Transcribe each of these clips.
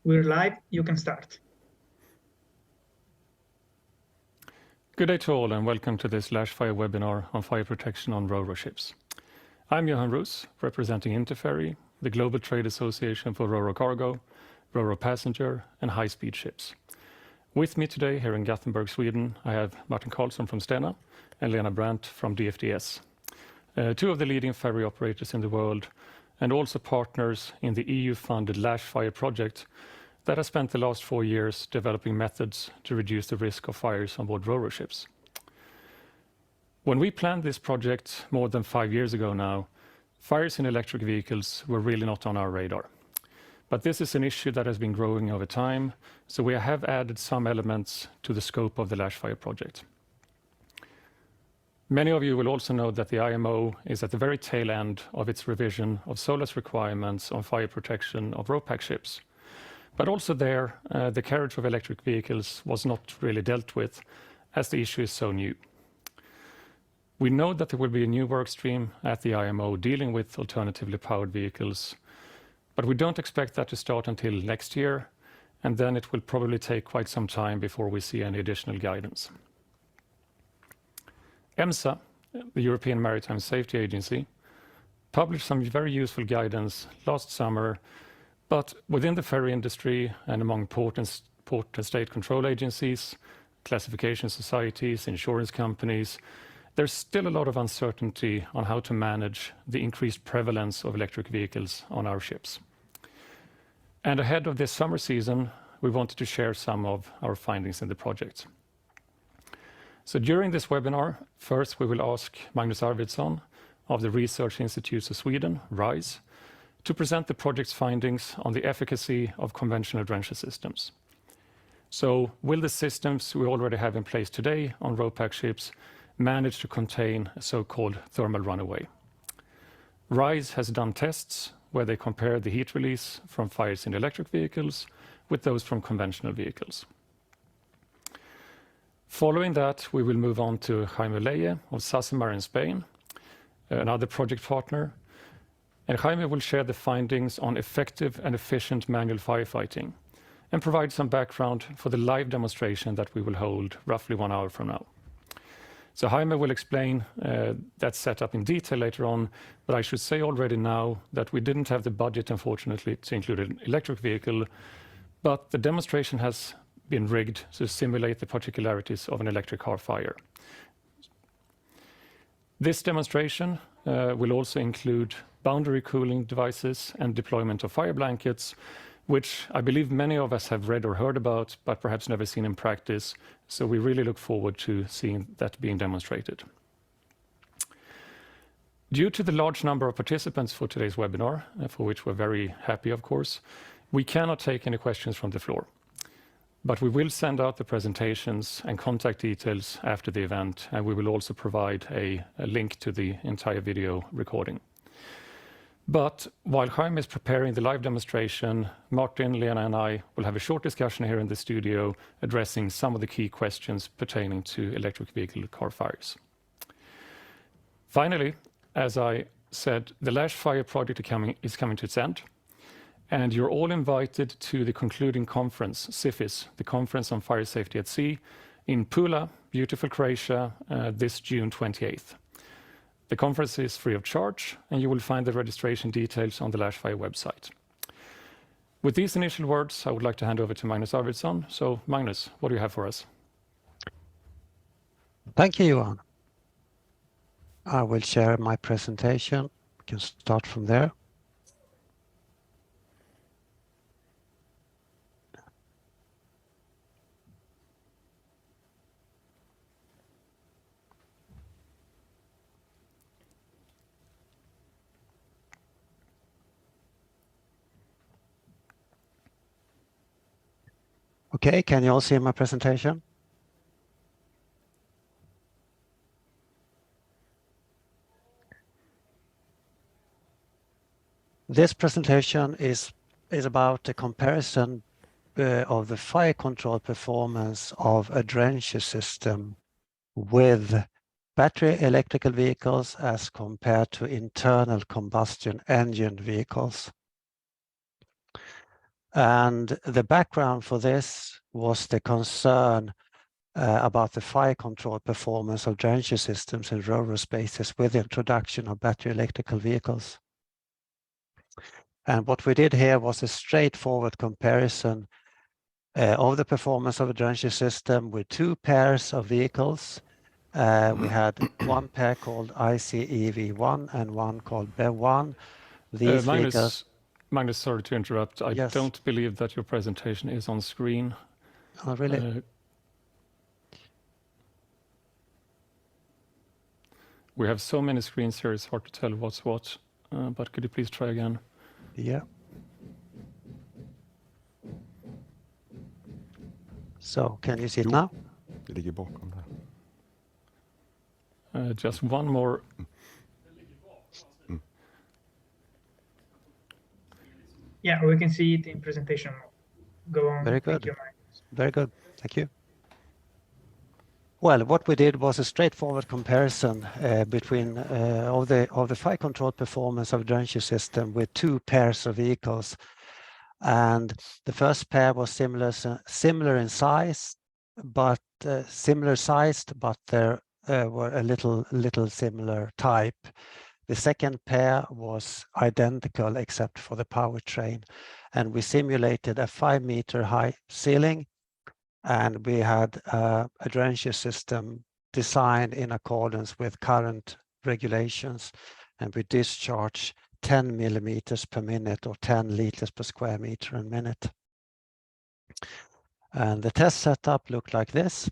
We're live, you can start. Good day to all and welcome to this LASH FIRE webinar on fire protection on ro-ro ships. I'm Johan Roos, representing Interferry, the Global Trade Association for ro-ro cargo, ro-ro passenger and high-speed ships. With me today here in Gothenburg, Sweden, I have Martin Karlsson from Stena and Lena Brandt from DFDS, two of the leading ferry operators in the world and also partners in the EU-funded LASH FIRE project that has spent the last 4 years developing methods to reduce the risk of fires on board ro-ro ships. When we planned this project more than 5 years ago now, fires in electric vehicles were really not on our radar. But this is an issue that has been growing over time, so we have added some elements to the scope of the LASH FIRE project. Many of you will also know that the IMO is at the very tail end of its revision of SOLAS requirements on fire protection of RoPax ships. But also there, the carriage of electric vehicles was not really dealt with, as the issue is so new. We know that there will be a new work stream at the IMO dealing with alternatively powered vehicles, but we don't expect that to start until next year, and then it will probably take quite some time before we see any additional guidance. EMSA, the European Maritime Safety Agency, published some very useful guidance last summer, but within the ferry industry and among port and state control agencies, classification societies, insurance companies, there's still a lot of uncertainty on how to manage the increased prevalence of electric vehicles on our ships. And ahead of this summer season, we wanted to share some of our findings in the project. So during this webinar, first we will ask Magnus Arvidsson of the Research Institutes of Sweden, RISE, to present the project's findings on the efficacy of conventional drencher systems. So will the systems we already have in place today on RoPax ships manage to contain a so-called thermal runaway? RISE has done tests where they compare the heat release from fires in electric vehicles with those from conventional vehicles. Following that, we will move on to Jaime Leye of Sassemar in Spain, another project partner. And Jaime will share the findings on effective and efficient manual firefighting and provide some background for the live demonstration that we will hold roughly 1 hour from now. So Jaime will explain that setup in detail later on, but I should say already now that we didn't have the budget, unfortunately, to include an electric vehicle, but the demonstration has been rigged to simulate the particularities of an electric car fire. This demonstration will also include boundary cooling devices and deployment of fire blankets, which I believe many of us have read or heard about, but perhaps never seen in practice. So we really look forward to seeing that being demonstrated. Due to the large number of participants for today's webinar, for which we're very happy, of course, we cannot take any questions from the floor. But we will send out the presentations and contact details after the event, and we will also provide a link to the entire video recording. But while Jaime is preparing the live demonstration, Martin, Lena and I will have a short discussion here in the studio addressing some of the key questions pertaining to electric vehicle car fires. Finally, as I said, the LASH FIRE project is coming to its end. And you're all invited to the concluding conference, CIFIS, the Conference on Fire Safety at Sea, in Pula, beautiful Croatia, this June 28th. The conference is free of charge, and you will find the registration details on the LASH FIRE website. With these initial words, I would like to hand over to Magnus Arvidsson. So, Magnus, what do you have for us? Thank you, Johan. I will share my presentation. We can start from there. Okay, can you all see my presentation? This presentation is about a comparison of the fire control performance of a drencher system with battery electrical vehicles as compared to internal combustion engine vehicles. And the background for this was the concern about the fire control performance of drencher systems in rural spaces with the introduction of battery electrical vehicles. And what we did here was a straightforward comparison of the performance of a drencher system with two pairs of vehicles. We had one pair called ICEV1 and one called BEV1. These vehicles. Magnus, sorry to interrupt. I Yes. don't believe that your presentation is on screen. Oh, really? We have so many screens here, it's hard to tell what's what. But could you please try again? Yeah. So, can you see it now? Det ligger bakom där. Just one more. Yeah, we can see it in presentation. Go on. Very Thank good. you, Magnus. Very good. Thank you. Well, what we did was a straightforward comparison between of the fire control performance of a drencher system with two pairs of vehicles. And the first pair was similar in size, but similar sized, but there were a little similar type. The second pair was identical except for the powertrain, and we simulated a 5-meter high ceiling, and we had a drencher system designed in accordance with current regulations, and we discharge 10 millimeters per minute or 10 liters per square meter a minute. And the test setup looked like this.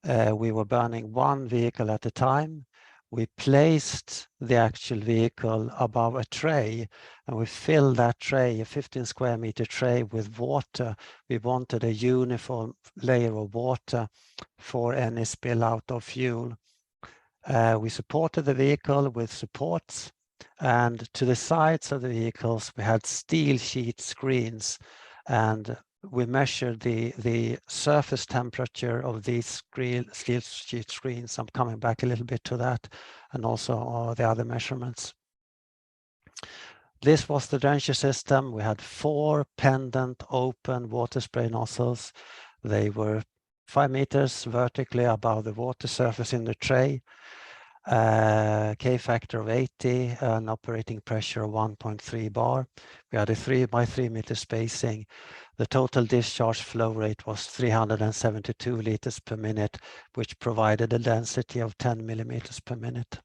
We were burning one vehicle at a time. We placed the actual vehicle above a tray, and we filled that tray, a 15 square meter tray, with water. We wanted a uniform layer of water for any spill out of fuel. We supported the vehicle with supports, and to the sides of the vehicles we had steel sheet screens, and we measured the surface temperature of these steel sheet screens. I'm coming back a little bit to that, and also the other measurements. This was the drencher system. We had 4 pendant open water spray nozzles. They were 5 meters vertically above the water surface in the tray. K factor of 80, an operating pressure of 1.3 bar. We had a 3 by 3 meter spacing. The total discharge flow rate was 372 liters per minute, which provided a density of 10 millimeters per minute.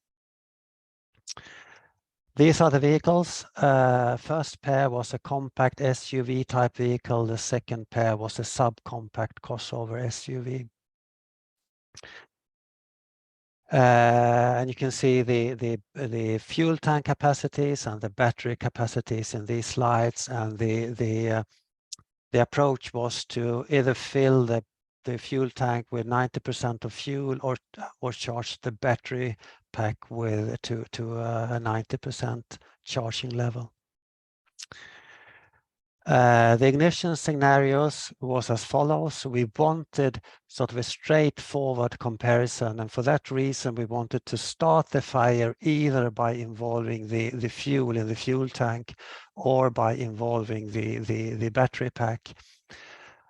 These are the vehicles. First pair was a compact SUV type vehicle. The second pair was a subcompact crossover SUV. And you can see the fuel tank capacities and the battery capacities in these slides. And the approach was to either fill the fuel tank with 90% of fuel, or charge the battery pack with to a 90% charging level. The ignition scenarios was as follows. We wanted sort of a straightforward comparison, and for that reason we wanted to start the fire either by involving the fuel in the fuel tank or by involving the battery pack.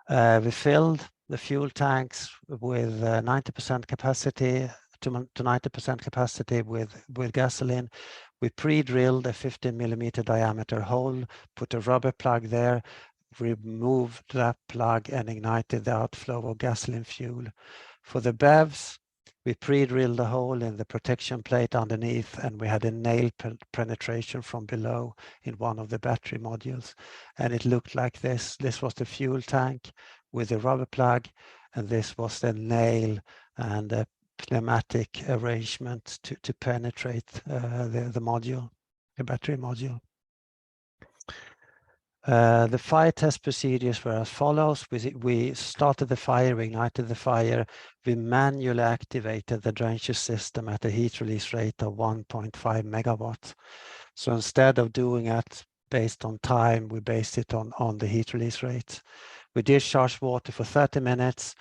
We filled the fuel tanks with 90% capacity to 90% capacity with gasoline. We pre-drilled a 15 millimeter diameter hole, put a rubber plug there, removed that plug and ignited the outflow of gasoline fuel. For the BEVs, we pre-drilled a hole in the protection plate underneath, and we had a nail penetration from below in one of the battery modules. And it looked like this. This was the fuel tank with the rubber plug, and this was the nail and a pneumatic arrangement to penetrate the module, the battery module. The fire test procedures were as follows. We started the fire, we ignited the fire, we manually activated the drencher system at a heat release rate of 1.5 megawatts. So instead of doing it based on time, we based it on the heat release rate. We discharged water for 30 minutes.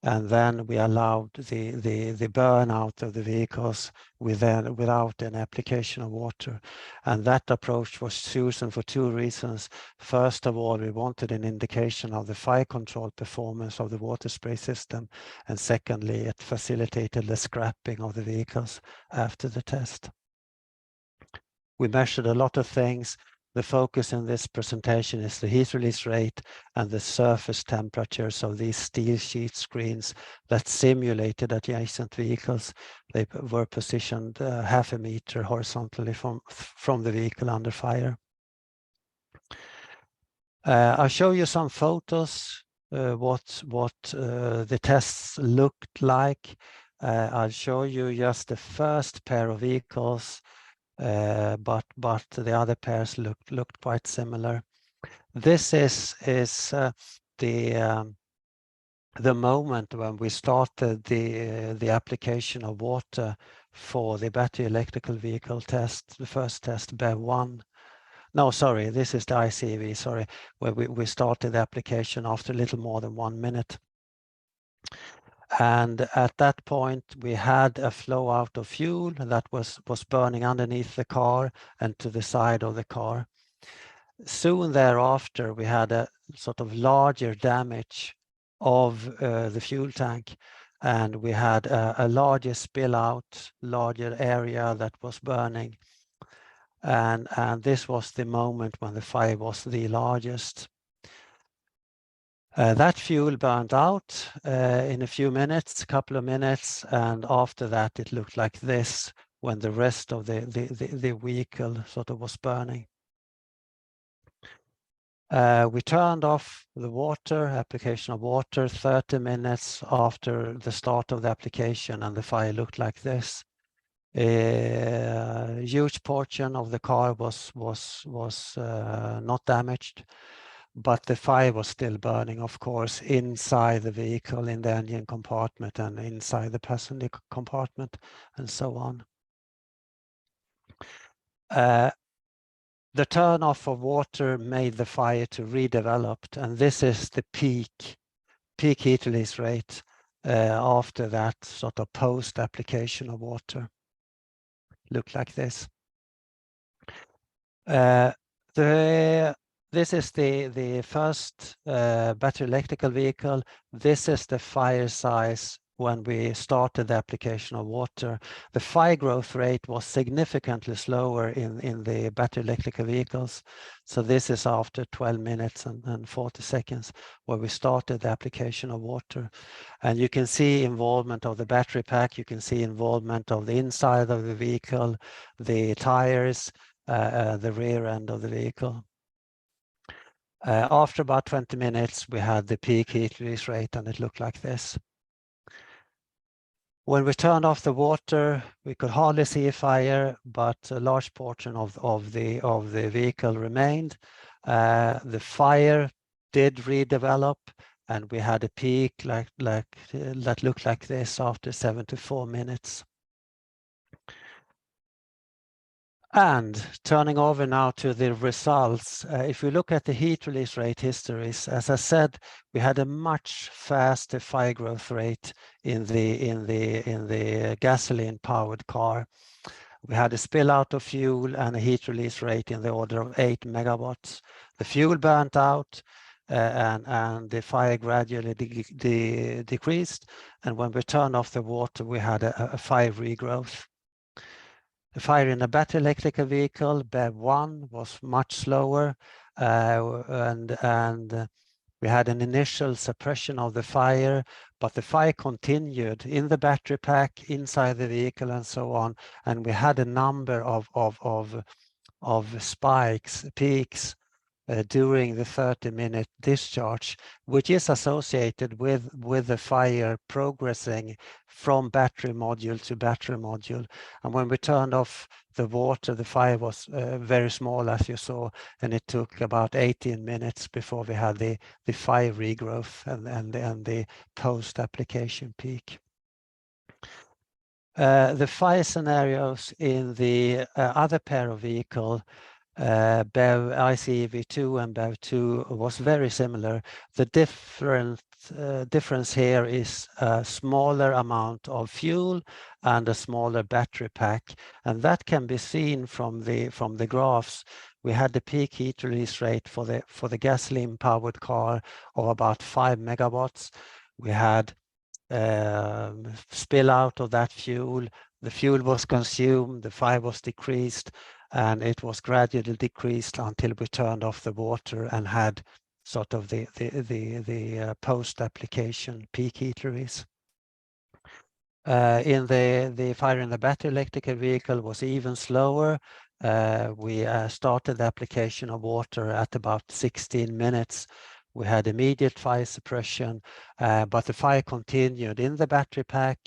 and then we allowed the burnout of the vehicles without an application of water. And that approach was chosen for two reasons. First of all, we wanted an indication of the fire control performance of the water spray system, and secondly, it facilitated the scrapping of the vehicles after the test. We measured a lot of things. The focus in this presentation is the heat release rate and the surface temperatures of these steel sheet screens that simulated adjacent vehicles. They were positioned half a meter horizontally from the vehicle under fire. I'll show you some photos, what the tests looked like. I'll show you just the first pair of vehicles, but the other pairs looked quite similar. This is the moment when we started the application of water for the battery electrical vehicle test, the first test, BEV1. No, sorry, this is the ICV, sorry, where we started the application after a little more than 1 minute. And at that point, we had a flow out of fuel that was burning underneath the car and to the side of the car. Soon thereafter, we had a sort of larger damage of the fuel tank, and we had a larger spill out, larger area that was burning. And this was the moment when the fire was the largest. That fuel burned out in a few minutes, a couple of minutes, and after that it looked like this when the rest of the vehicle sort of was burning. We turned off the water, application of water, 30 minutes after the start of the application, and the fire looked like this. A huge portion of the car was not damaged, but the fire was still burning, of course, inside the vehicle, in the engine compartment and inside the passenger compartment, and so on. The turn off of water made the fire to redevelop, and this is the peak heat release rate after that sort of post application of water. Look like this. This is the first battery electrical vehicle. This is the fire size when we started the application of water. The fire growth rate was significantly slower in the battery electrical vehicles. So this is after 12 minutes and 40 seconds where we started the application of water. And you can see involvement of the battery pack. You can see involvement of the inside of the vehicle, the tires, the rear end of the vehicle. After about 20 minutes, we had the peak heat release rate, and it looked like this. When we turned off the water, we could hardly see a fire, but a large portion of the vehicle remained. The fire did redevelop, and we had a peak that looked like this after 74 minutes. And turning over now to the results, if we look at the heat release rate histories, as I said, we had a much faster fire growth rate in the gasoline-powered car. We had a spill out of fuel and a heat release rate in the order of 8 megawatts. The fuel burnt out and the fire gradually decreased. And when we turned off the water, we had a fire regrowth. The fire in a battery electrical vehicle, BEV1, was much slower, and we had an initial suppression of the fire, but the fire continued in the battery pack, inside the vehicle, and so on. And we had a number of spikes, peaks, during the 30-minute discharge, which is associated with the fire progressing from battery module to battery module. And when we turned off the water, the fire was very small, as you saw, and it took about 18 minutes before we had the fire regrowth and the post-application peak. The fire scenarios in the other pair of vehicle, BEV ICEV2 and BEV2, was very similar. The difference difference here is a smaller amount of fuel and a smaller battery pack, and that can be seen from the graphs. We had the peak heat release rate for the gasoline powered car of about 5 megawatts. We had spill out of that fuel. The fuel was consumed, the fire was decreased, and it was gradually decreased until we turned off the water and had sort of the post-application peak heat release. In the fire in the battery electrical vehicle was even slower. We started the application of water at about 16 minutes. We had immediate fire suppression, but the fire continued in the battery pack,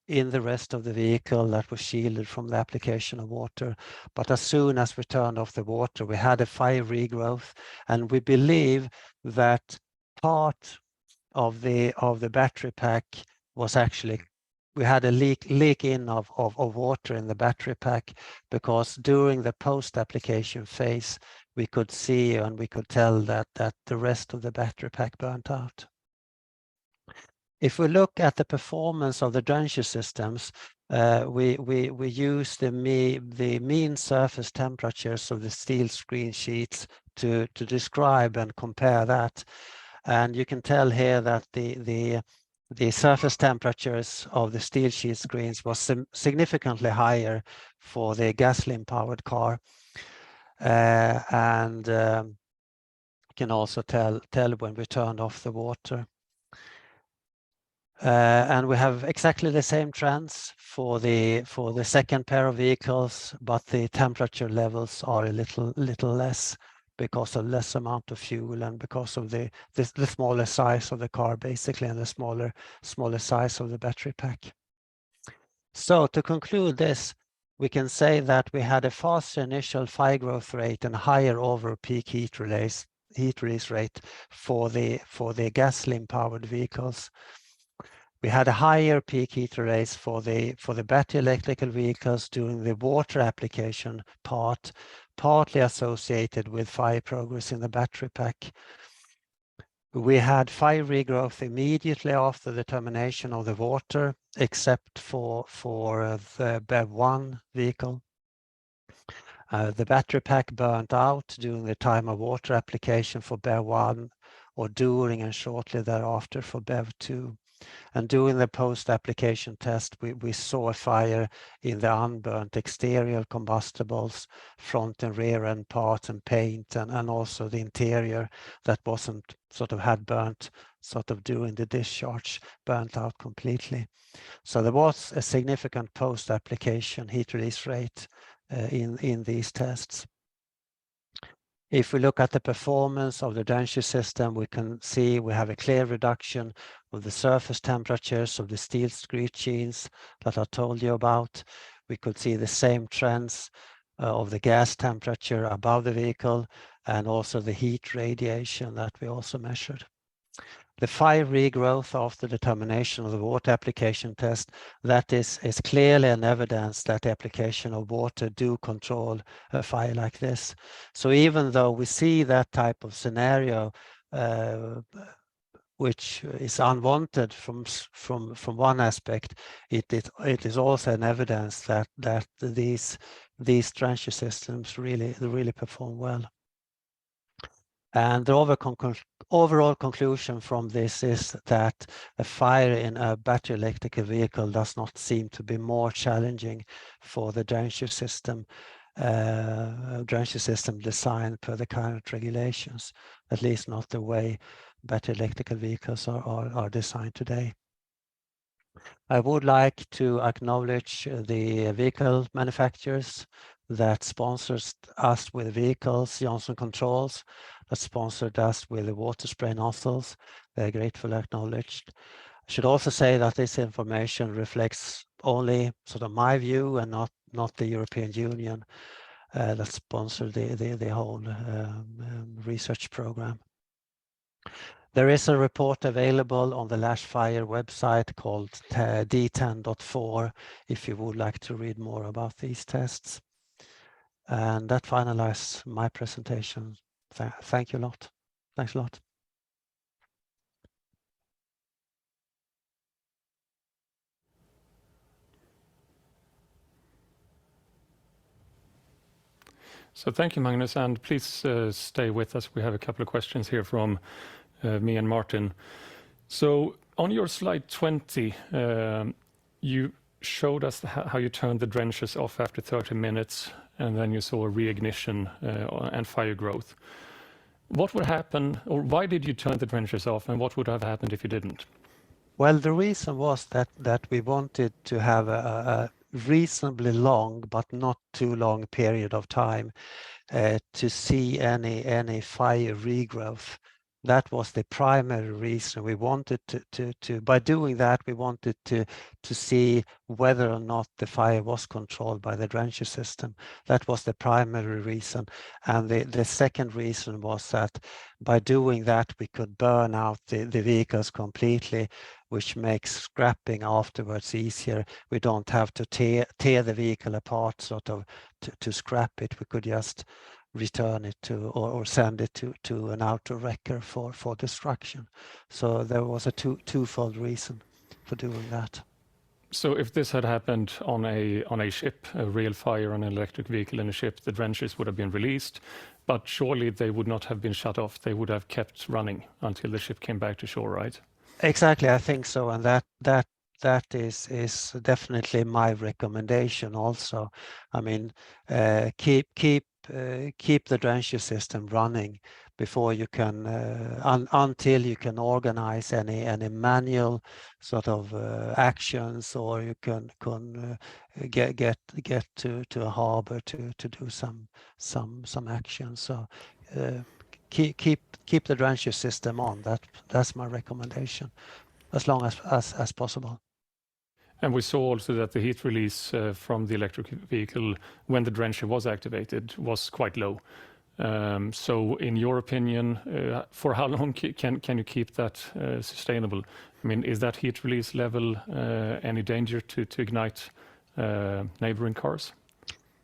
in the rest of the vehicle that was shielded from the application of water. But as soon as we turned off the water, we had a fire regrowth, and we believe that part of the battery pack was actually, we had a leak in of water in the battery pack, because during the post-application phase, we could see and we could tell that the rest of the battery pack burnt out. If we look at the performance of the drencher systems, we use the mean surface temperatures of the steel screen sheets to describe and compare that. And you can tell here that the surface temperatures of the steel sheet screens was significantly higher for the gasoline powered car. And you can also tell when we turned off the water. And we have exactly the same trends for the second pair of vehicles, but the temperature levels are a little less because of less amount of fuel and because of the smaller size of the car, basically, and the smaller size of the battery pack. So to conclude this, we can say that we had a faster initial fire growth rate and higher over peak heat release rate for the gasoline powered vehicles. We had a higher peak heat release for the battery electrical vehicles during the water application part, partly associated with fire progress in the battery pack. We had fire regrowth immediately after the termination of the water, except for the BEV1 vehicle. The battery pack burnt out during the time of water application for BEV1, or during and shortly thereafter for BEV2. And during the post-application test, we saw a fire in the unburnt exterior combustibles, front and rear end parts and paint, and also the interior that wasn't had burnt during the discharge, burnt out completely. So there was a significant post-application heat release rate in these tests. If we look at the performance of the drencher system, we can see we have a clear reduction of the surface temperatures of the steel screed sheets that I told you about. We could see the same trends of the gas temperature above the vehicle, and also the heat radiation that we also measured. The fire regrowth after the termination of the water application test, that is clearly an evidence that the application of water do control a fire like this. So even though we see that type of scenario, which is unwanted from one aspect, it is also an evidence that these drencher systems really perform well. And the overall conclusion from this is that a fire in a battery electrical vehicle does not seem to be more challenging for the drencher system designed per the current regulations, at least not the way battery electrical vehicles are designed today. I would like to acknowledge the vehicle manufacturers that sponsors us with vehicles, Johnson Controls, that sponsored us with the water spray nozzles. They're gratefully acknowledged. I should also say that this information reflects only my view and not the European Union that sponsored the whole research program. There is a report available on the LASH FIRE website called D10.4 if you would like to read more about these tests. And that finalizes my presentation. Thank you a lot. Thanks a lot. So thank you, Magnus, and please stay with us. We have a couple of questions here from me and Martin. So on your slide 20, you showed us how you turned the drenchers off after 30 minutes, and then you saw a reignition and fire growth. What would happen, or why did you turn the drenchers off, and what would have happened if you didn't? Well, the reason was that we wanted to have a reasonably long, but not too long period of time to see any fire regrowth. That was the primary reason. We wanted to by doing that, we wanted to see whether or not the fire was controlled by the drencher system. That was the primary reason. And the second reason was that by doing that, we could burn out the vehicles completely, which makes scrapping afterwards easier. We don't have to tear the vehicle apart sort of to scrap it. We could just return it to or send it to an auto wrecker for destruction. So there was a twofold reason for doing that. So if this had happened on a ship, a real fire on an electric vehicle in a ship, the drenchers would have been released, but surely they would not have been shut off. They would have kept running until the ship came back to shore, right? Exactly, I think so, and that is definitely my recommendation also. I mean, keep the drencher system running before you can until you can organize any manual sort of actions, or you can get to a harbor to do some action. So keep the drencher system on. That's my recommendation, as long as possible. And we saw also that the heat release from the electric vehicle when the drencher was activated was quite low. So in your opinion, for how long can you keep that sustainable? I mean, is that heat release level any danger to ignite neighboring cars?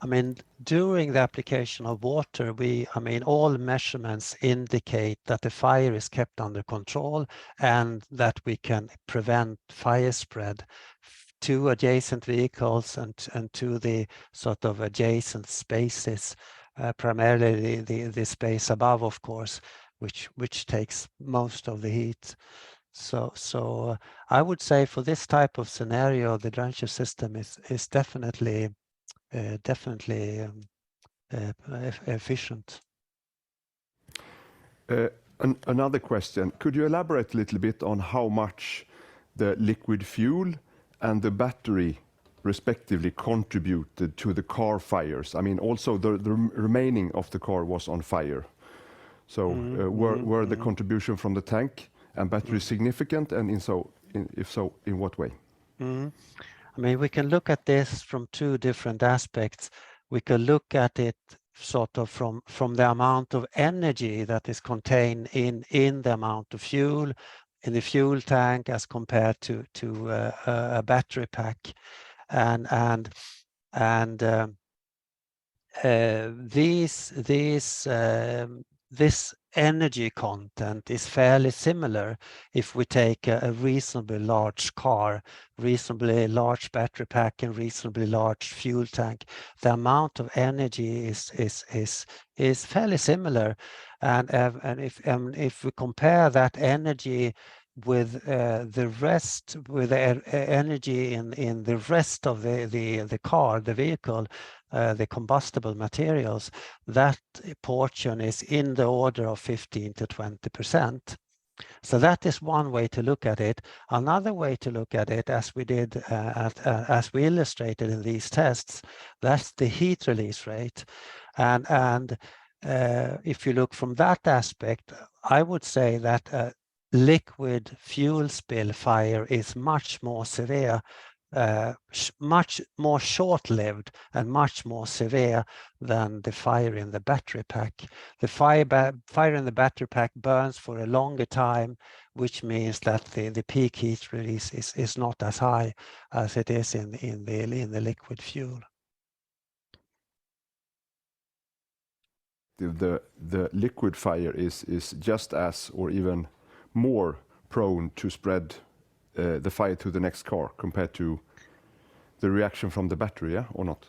I mean, during the application of water, all measurements indicate that the fire is kept under control and that we can prevent fire spread to adjacent vehicles and to the sort of adjacent spaces, primarily the space above, of course, which takes most of the heat. So I would say for this type of scenario, the drencher system is definitely efficient. Another question, could you elaborate a little bit on how much the liquid fuel and the battery respectively contributed to the car fires? I mean, also the remaining of the car was on fire. So were the contribution from the tank and battery significant, and if so, in what way? I mean, we can look at this from two different aspects. We can look at it sort of from the amount of energy that is contained in the amount of fuel in the fuel tank as compared to a battery pack, and this energy content is fairly similar if we take a reasonably large car, reasonably large battery pack, and reasonably large fuel tank. The amount of energy is fairly similar, and if we compare that energy with the rest, with the energy in the rest of the car, the vehicle, the combustible materials, that portion is in the order of 15 to 20%. So that is one way to look at it. Another way to look at it, as we did, as we illustrated in these tests, that's the heat release rate. And if you look from that aspect, I would say that liquid fuel spill fire is much more severe, much more short-lived and much more severe than the fire in the battery pack. The fire in the battery pack burns for a longer time, which means that the peak heat release is not as high as it is in the liquid fuel. The liquid fire is just as or even more prone to spread the fire to the next car compared to the reaction from the battery, yeah, or not?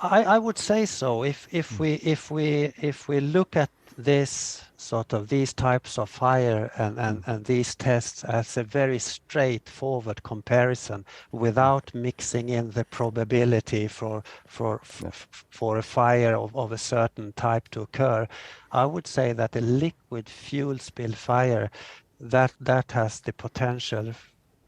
I would say so. If we look at this sort of these types of fire and these tests as a very straightforward comparison without mixing in the probability for a fire of a certain type to occur, I would say that a liquid fuel spill fire that has the potential,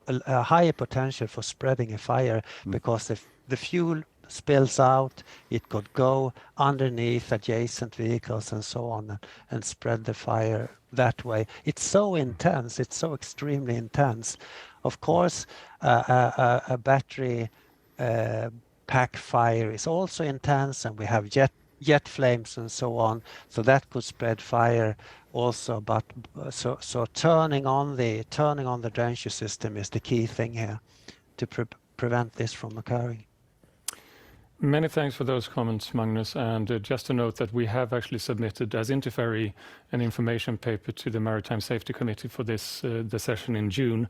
a higher potential for spreading a fire, because if the fuel spills out, it could go underneath adjacent vehicles and so on and spread the fire that way. It's so intense, it's so extremely intense. Of course, a battery pack fire is also intense, and we have jet flames and so on, so that could spread fire also. But so turning on the drencher system is the key thing here to prevent this from occurring. Many thanks for those comments, Magnus. And just to note that we have actually submitted as Interferry an information paper to the Maritime Safety Committee for this the session in June,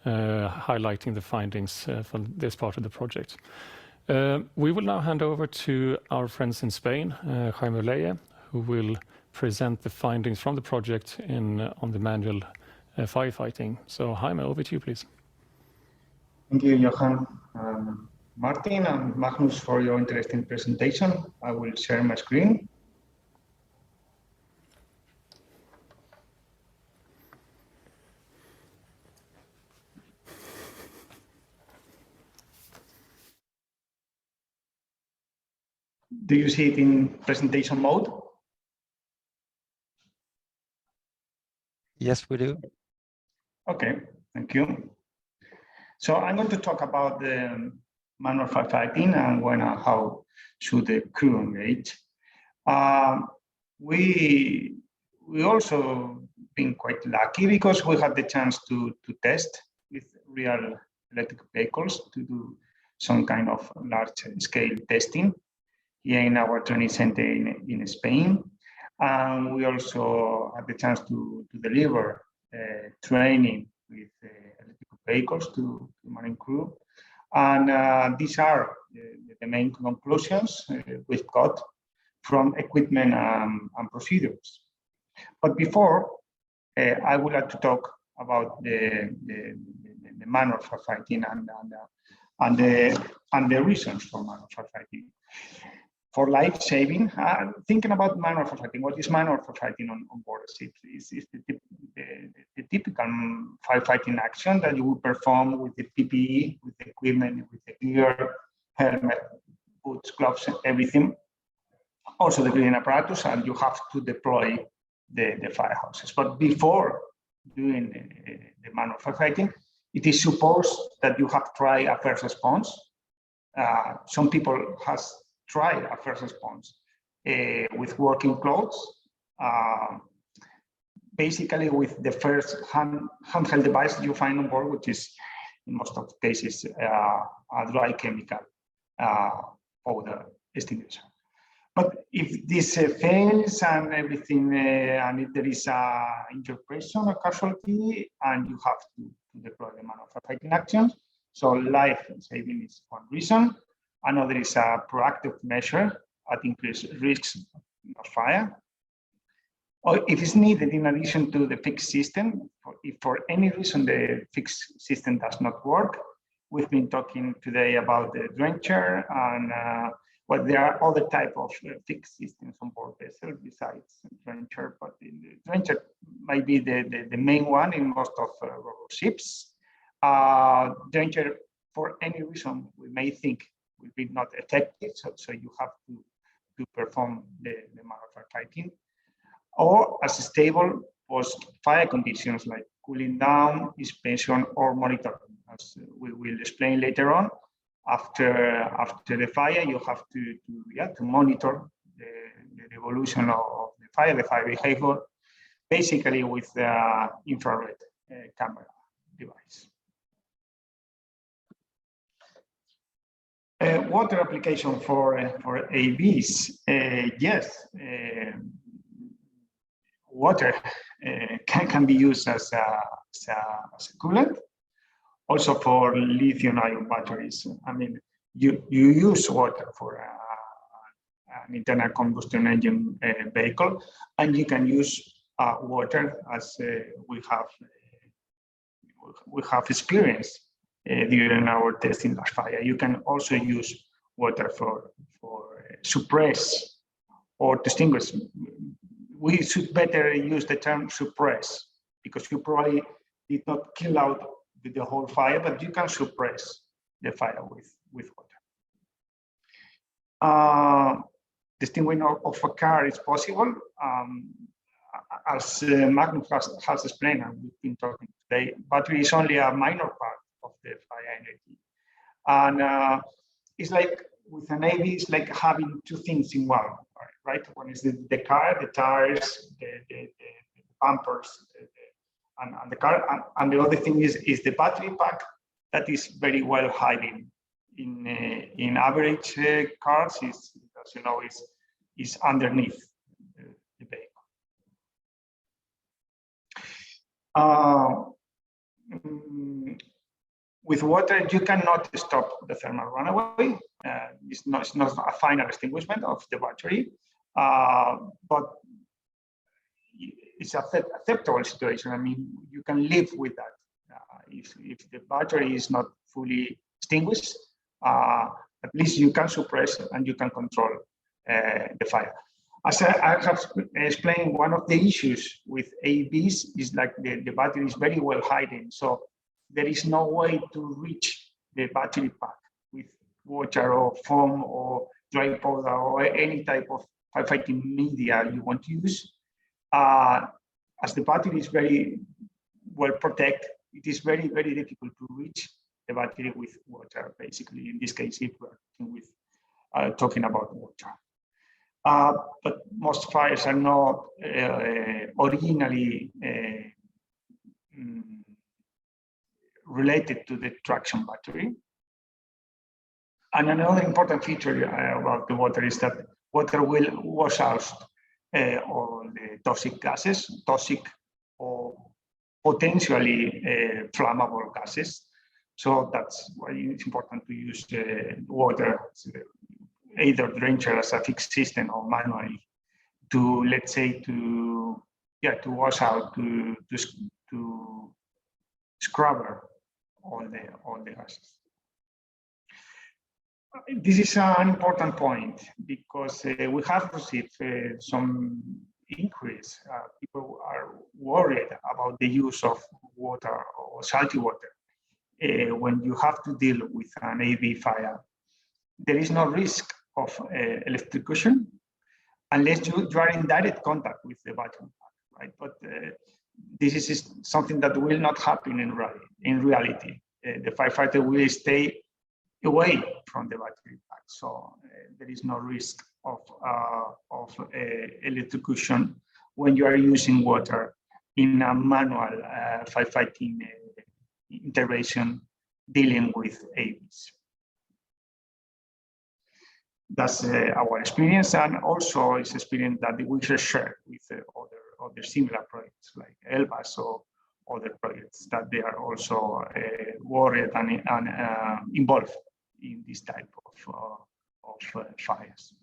highlighting the findings from this part of the project. We will now hand over to our friends in Spain, Jaime Oleye, who will present the findings from the project on the manual firefighting. So Jaime, over to you, please. Thank you, Johan. Martin and Magnus, for your interesting presentation. I will share my screen. Do you see it in presentation mode? Yes, we do. Okay, thank you. So I'm going to talk about the manual firefighting and when and how should the crew engage. We also been quite lucky because we had the chance to test with real electric vehicles, to do some kind of large-scale testing here in our training center in Spain. And we also had the chance to deliver training with electric vehicles to marine crew. And these are the main conclusions we've got from equipment and procedures. But before, I would like to talk about the manual firefighting and the reasons for manual firefighting. For life saving, thinking about manual firefighting, what is manual firefighting on board a ship? Is the typical firefighting action that you would perform with the PPE, with the equipment, with the gear, helmet, boots, gloves, everything. Also the breathing apparatus, and you have to deploy the firehouses. But before doing the manual firefighting, it is supposed that you have tried a first response. Some people has tried a first response with working clothes, basically with the first handheld device you find on board, which is in most of the cases a dry chemical powder extinguisher. But if this fails and everything, and if there is an injured person or casualty, and you have to deploy the manual firefighting actions, so life saving is one reason. Another is a proactive measure at increased risks of fire. Or if it's needed in addition to the fixed system, if for any reason the fixed system does not work, we've been talking today about the drencher, and well, there are other type of fixed systems on board vessel besides drencher, but the drencher might be the main one in most of ships. Drencher, for any reason we may think, will be not effective, so you have to perform the manual firefighting. Or as stable post-fire conditions like cooling down, inspection, or monitoring, as we will explain later on. After the fire, you have to monitor the evolution of the fire behavior, basically with the infrared camera device. Water application for AVs. Yes, water can be used as a coolant. Also for lithium-ion batteries. I mean, you use water for an internal combustion engine vehicle, and you can use water as we have experienced during our test in LASH FIRE. You can also use water for suppress or extinguish. We should better use the term suppress, because you probably did not kill out the whole fire, but you can suppress the fire with water. Extinguishing of a car is possible. As Magnus has explained, and we've been talking today, battery is only a minor part of the fire energy. And it's like with an AV, it's like having two things in one, right? One is the car, the tires, the bumpers, and the car, and the other thing is the battery pack that is very well hiding. In average cars, as you know, is underneath the vehicle. With water, you cannot stop the thermal runaway. It's not a final extinguishment of the battery, but it's an acceptable situation. I mean, you can live with that. If the battery is not fully extinguished, at least you can suppress and you can control the fire. As I have explained, one of the issues with AVs is like the battery is very well hidden. So there is no way to reach the battery pack with water or foam or dry powder or any type of firefighting media you want to use. As the battery is very well protected, it is very, very difficult to reach the battery with water, basically, in this case, if we're talking about water. But most fires are not originally related to the traction battery. And another important feature about the water is that water will wash out all the toxic gases, toxic or potentially flammable gases. So that's why it's important to use water, either drencher as a fixed system or manually, to, let's say, to wash out, to scrub all the gases. This is an important point because we have received some increase. People are worried about the use of water or salty water. When you have to deal with an AV fire, there is no risk of electrocution unless you are in direct contact with the battery pack, right? But this is something that will not happen in reality. The firefighter will stay away from the battery pack, so there is no risk of electrocution when you are using water in a manual firefighting intervention dealing with AVs. That's our experience, and also it's experience that we share with other similar projects like LBAS or other projects that they are also worried and involved in this type of fires.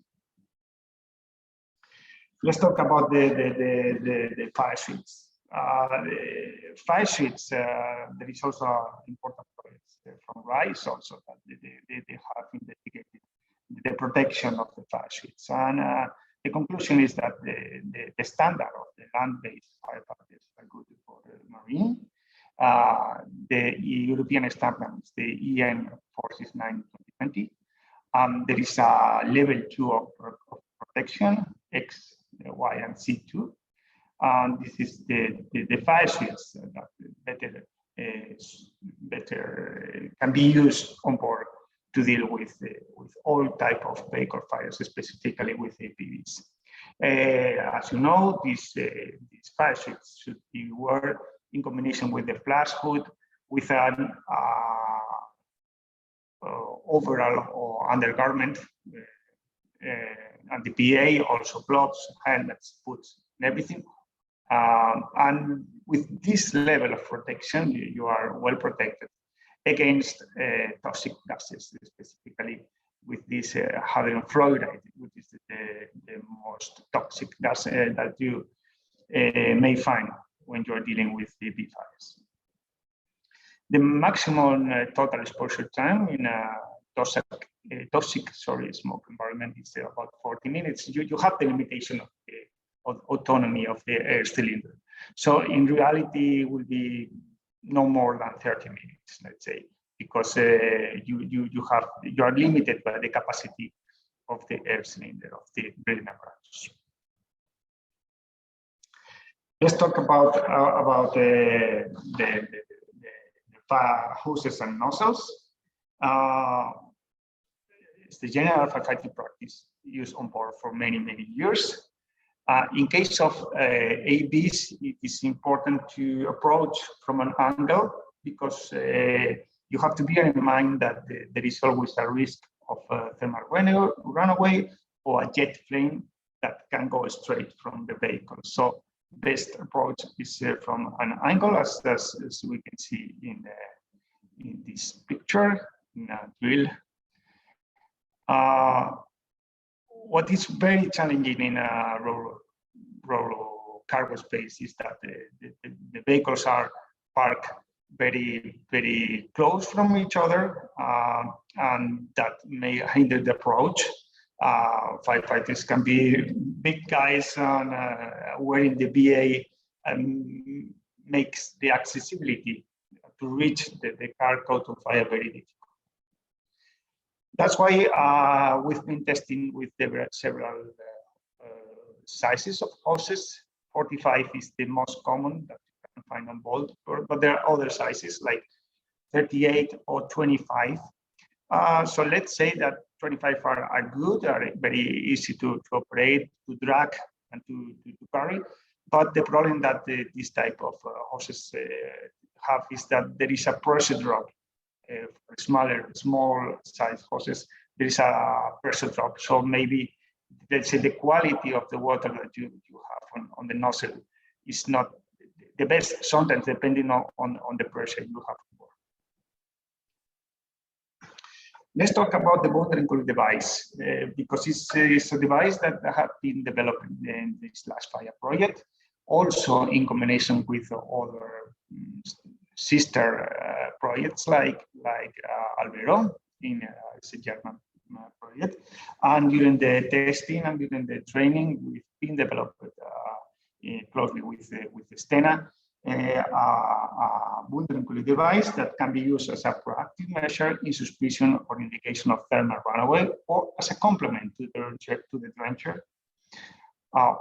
Let's talk about the fire suites. Fire suites, there is also important projects from RISE also that they have investigated the protection of the fire suites. And the conclusion is that the standard of the land-based firefighters are good for the marine. The European standard is the EN 469/2020. There is a level 2 of protection, X, Y, and C2. This is the fire suites that better can be used on board to deal with all type of vehicle fires, specifically with APVs. As you know, these fire suits should be worn in combination with the flash hood, with an overall or undergarment, and the PA, also gloves, helmets, boots, and everything. And with this level of protection, you are well protected against toxic gases, specifically with this hadron fluoride, which is the the most toxic gas that you may find when you're dealing with the big fires. The maximum total exposure time in a toxic smoke environment is about 40 minutes. You have the limitation of the autonomy of the air cylinder. So in reality, it will be no more than 30 minutes, let's say, because you are limited by the capacity of the air cylinder of the breathing apparatus. Let's talk about the hoses and nozzles. It's the general firefighting practice used on board for many years. In case of ABs, it is important to approach from an angle because you have to bear in mind that there is always a risk of a thermal runaway or a jet flame that can go straight from the vehicle. So best approach is from an angle, as we can see in this picture, in a drill. What is very challenging in a rural cargo space is that the vehicles are parked very close from each other, and that may hinder the approach. Firefighters can be big guys, and wearing the BA makes the accessibility to reach the cargo to fire very difficult. That's why we've been testing with several sizes of hoses. 45 is the most common that you can find on board, but there are other sizes like 38 or 25. So let's say that 25 are good, are very easy to operate, to drag, and to carry. But the problem that this type of hoses have is that there is a pressure drop. For small size hoses, there is a pressure drop. So maybe, let's say, the quality of the water that you have on the nozzle is not the best, sometimes depending on the pressure you have on board. Let's talk about the boundary cool device, because it's a device that has been developed in this LASH FIRE project, also in combination with other sister projects like Albero, it's a German project. And during the testing and during the training, we've been developed closely with the Stena, a boundary cooling device that can be used as a proactive measure in suspicion or indication of thermal runaway, or as a complement to the drencher,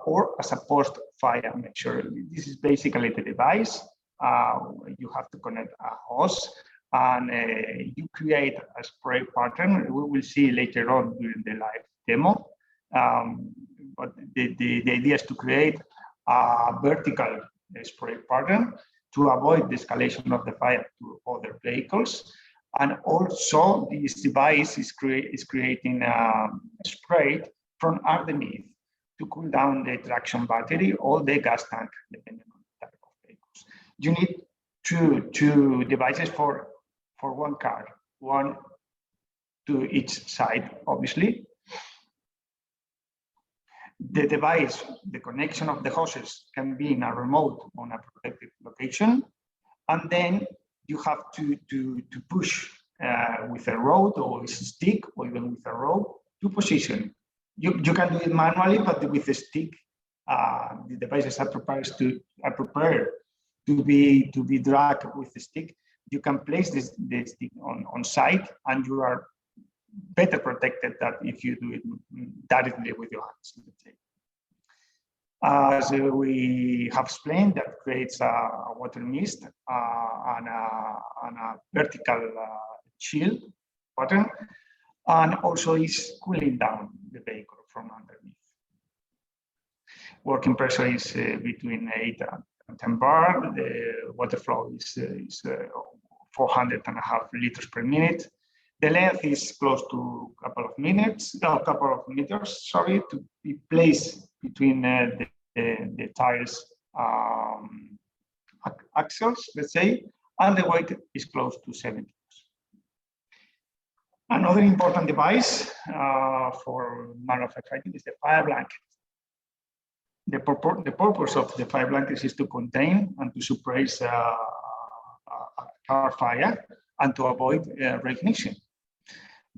or as a post-fire measure. This is basically the device. You have to connect a hose, and you create a spray pattern. We will see later on during the live demo. But the idea is to create a vertical spray pattern to avoid the escalation of the fire to other vehicles. And also, this device is creating spray from underneath to cool down the traction battery or the gas tank, depending on the type of vehicles. You need two devices for one car, one to each side, obviously. The device, the connection of the hoses can be in a remote on a protected location, and then you have to push with a rod or a stick, or even with a rope, to position. You can do it manually, but with a stick, the devices are prepared to be dragged with the stick. You can place the stick on site, and you are better protected than if you do it directly with your hands, let's say. As we have explained, that creates a water mist and a vertical chill pattern, and also is cooling down the vehicle from underneath. Working pressure is between 8 and 10 bar. The water flow is 400.5 liters per minute. The length is close to a couple of meters, to be placed between the tires axles, let's say, and the weight is close to 70. Another important device for manual firefighting is the fire blanket. The purpose of the fire blankets is to contain and to suppress a car fire and to avoid reignition.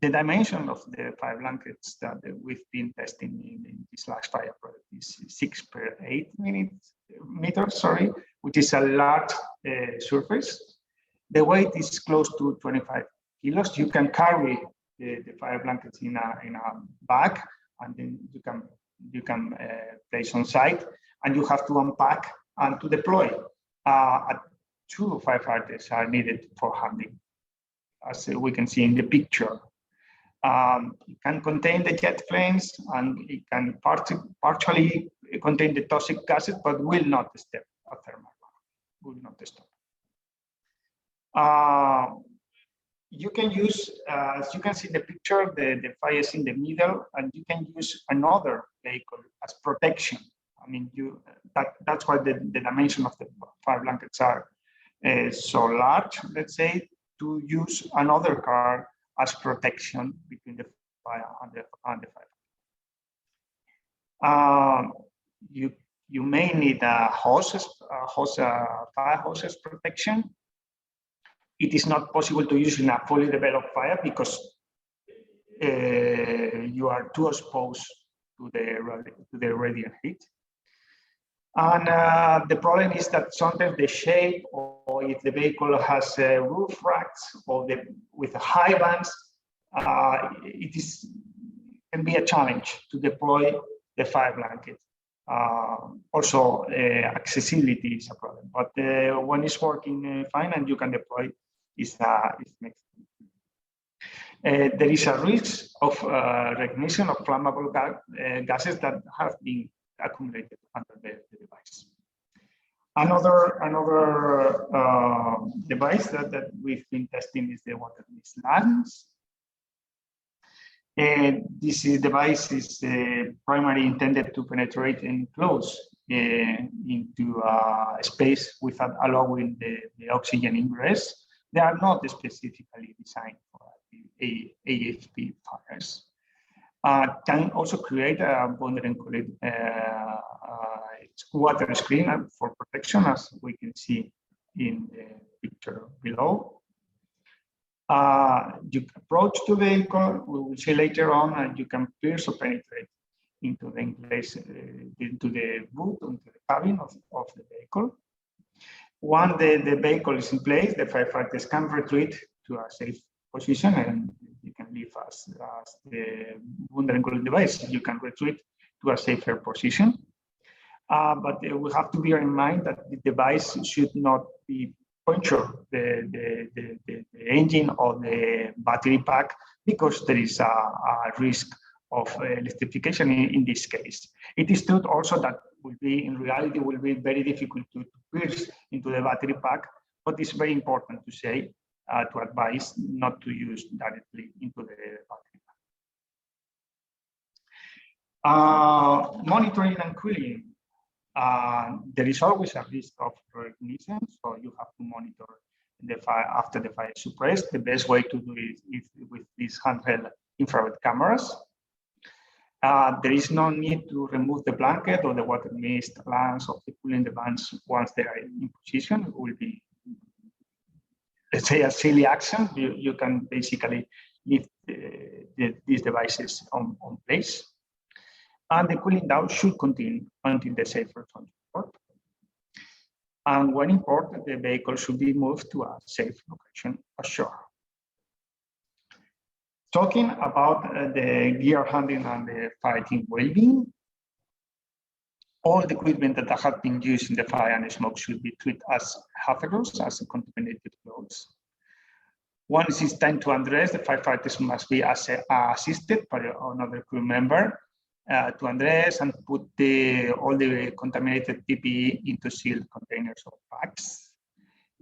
The dimension of the fire blankets that we've been testing in this LASH FIRE project is 6 per 8 meters, which is a large surface. The weight is close to 25 kilos. You can carry the fire blankets in a bag, and then you can place on site, and you have to unpack and to deploy. 2 firefighters are needed for handling, as we can see in the picture. It can contain the jet flames, and it can partially contain the toxic gases, but will not disturb a thermal runner. Will not disturb. You can use, as you can see in the picture, the fire is in the middle, and you can use another vehicle as protection. I mean, that's why the dimension of the fire blankets are so large, let's say, to use another car as protection between the fire and the fire. You may need fire hoses protection. It is not possible to use in a fully developed fire because you are too exposed to the radiant heat. And the problem is that sometimes the shape, or if the vehicle has roof racks or with high bands, it can be a challenge to deploy the fire blanket. Also, accessibility is a problem, but when it's working fine and you can deploy, it makes sense. There is a risk of recognition of flammable gases that have been accumulated under the device. Another device that we've been testing is the water mist lens. This device is primarily intended to penetrate and close into a space without allowing the oxygen ingress. They are not specifically designed for the AFP fires. Can also create a bonded and collect water screen for protection, as we can see in the picture below. You approach the vehicle, we will see later on, and you can pierce or penetrate into the boot, into the cabin of the vehicle. Once the vehicle is in place, the firefighters can retreat to a safe position, and you can leave as the wounded and cooling device. You can retreat to a safer position. But we have to bear in mind that the device should not be puncture the engine or the battery pack, because there is a risk of electrification in this case. It is true also that in reality will be very difficult to pierce into the battery pack, but it's very important to say, to advise not to use directly into the battery pack. Monitoring and cooling. There is always a risk of reignition, so you have to monitor the fire after the fire is suppressed. The best way to do it is with these handheld infrared cameras. There is no need to remove the blanket or the water mist lamps or the cooling devices once they are in position. It will be, let's say, a silly action. You can basically leave these devices on place. And the cooling down should continue until the safe return to port. And when in port, the vehicle should be moved to a safe location ashore. Talking about the gear handling and the fireteam well-being, all the equipment that have been used in the fire and smoke should be treated as hazardous, as contaminated clothes. Once it's time to undress, the firefighters must be assisted by another crew member to undress and put all the contaminated PPE into sealed containers or packs.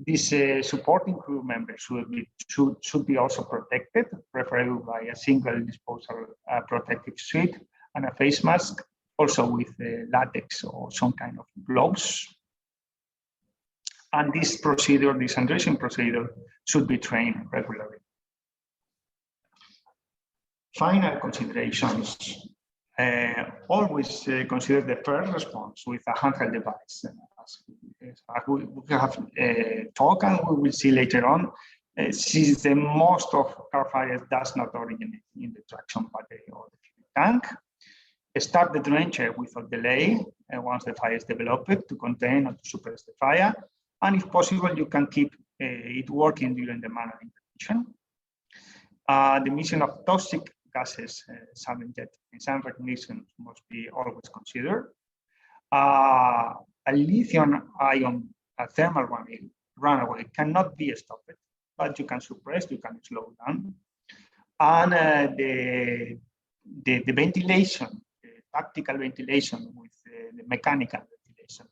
These supporting crew members should be also protected, preferably by a single disposable protective suit and a face mask, also with latex or some kind of gloves. And this procedure, this undressing procedure, should be trained regularly. final considerations, always consider the first response with a handheld device. As we have talked and we will see later on, since the most of car fires does not originate in the traction battery or the fuel tank, start the drencher without delay once the fire is developed to contain or to suppress the fire. And if possible, you can keep it working during the manual intervention. The emission of toxic gases, some injected in some recognition must be always considered. A lithium-ion thermal runaway cannot be stopped, but you can suppress, you can slow down. And the ventilation, tactical ventilation with the mechanical ventilation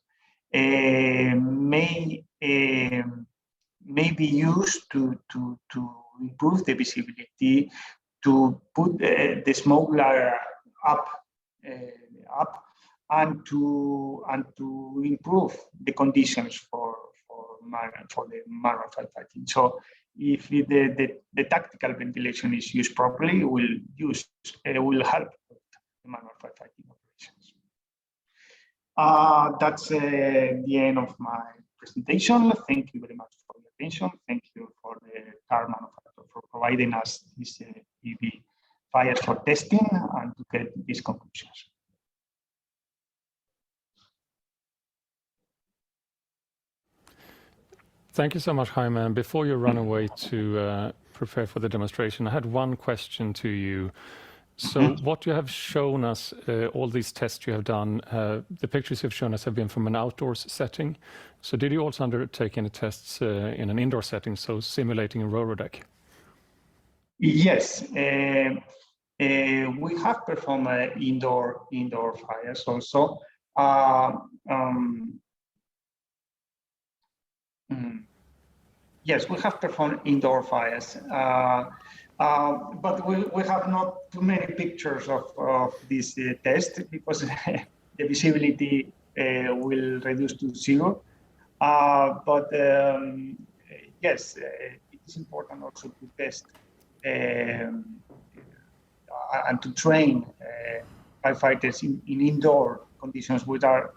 may be used to improve the visibility, to put the smoke layer up, and to improve the conditions for the manual firefighting. So if the tactical ventilation is used properly, it will help the manual firefighting operations. That's the end of my presentation. Thank you very much for your attention. Thank you for the car manufacturer for providing us these EV fires for testing and to get these conclusions. Thank you so much, Jaime. And before you run away to prepare for the demonstration, I had one question to you. So what you have shown us, all these tests you have done, the pictures you've shown us have been from an outdoors setting. So did you also undertake any tests in an indoor setting, so simulating a roller deck? Yes, we have performed indoor fires also. Yes, we have performed indoor fires. But we have not too many pictures of this test because the visibility will reduce to zero. But yes, it is important also to test and to train firefighters in indoor conditions, which are